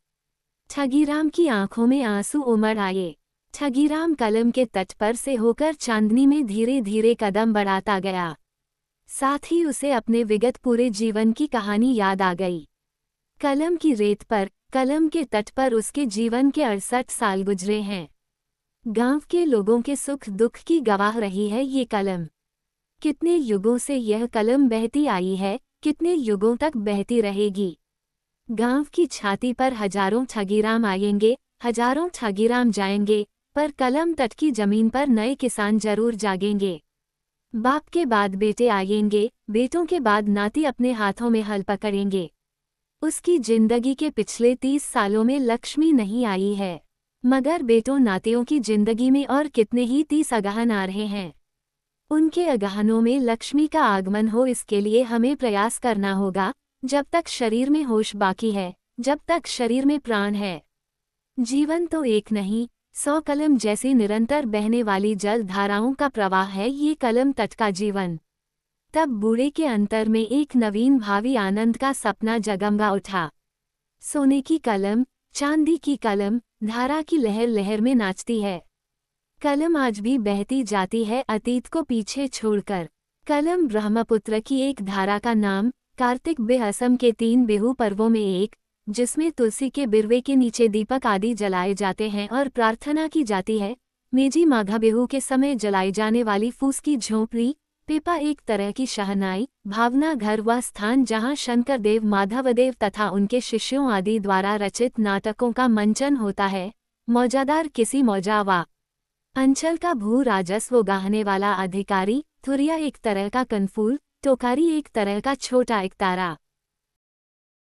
ठगीराम की आंखों में आंसू उमड़ आए। ठगीराम कलम के तट पर से होकर चांदनी में धीरे धीरे कदम बढ़ाता गया। साथ ही उसे अपने विगत पूरे जीवन की कहानी याद आ गई। कलम की रेत पर, कलम के तट पर उसके जीवन के 68 साल गुजरे हैं। गांव के लोगों के सुख दुख की गवाह रही है ये कलम। कितने युगों से यह कलम बहती आई है, कितने युगों तक बहती रहेगी। गांव की छाती पर हजारों ठगीराम आएंगे, हजारों ठगीराम जाएंगे, पर कलम तट की जमीन पर नए किसान जरूर जागेंगे। बाप के बाद बेटे आएंगे, बेटों के बाद नाती अपने हाथों में हल पकड़ेंगे। उसकी जिंदगी के पिछले 30 सालों में लक्ष्मी नहीं आई है, मगर बेटों नातियों की जिंदगी में और कितने ही 30 अगहन आ रहे हैं। उनके अगहनों में लक्ष्मी का आगमन हो, इसके लिए हमें प्रयास करना होगा। जब तक शरीर में होश बाकी है, जब तक शरीर में प्राण है। जीवन तो एक नहीं, 100 कलम जैसी निरंतर बहने वाली जल धाराओं का प्रवाह है ये कलम तट का जीवन। तब बूढ़े के अंतर में एक नवीन भावी आनंद का सपना जगमगा उठा। सोने की कलम, चांदी की कलम, धारा की लहर लहर में नाचती है। कलम आज भी बहती जाती है अतीत को पीछे छोड़कर। कलम ब्रह्मपुत्र की एक धारा का नाम, कार्तिक बिहु असम के 3 बिहू पर्वों में एक, जिसमें तुलसी के बिरवे के नीचे दीपक आदि जलाए जाते हैं और प्रार्थना की जाती है। मेजी माघा बिहू के समय जलाई जाने वाली फूस की झोंपड़ी, पेपा एक तरह की शहनाई, भावना घर व स्थान जहाँ शंकरदेव माधवदेव तथा उनके शिष्यों आदि द्वारा रचित नाटकों का मंचन होता है। मौजादार किसी मौजावा अंचल का भू राजस्व गाहने वाला अधिकारी, थुरिया एक तरह का कनफूल, टोकारी एक तरह का छोटा एक तारा।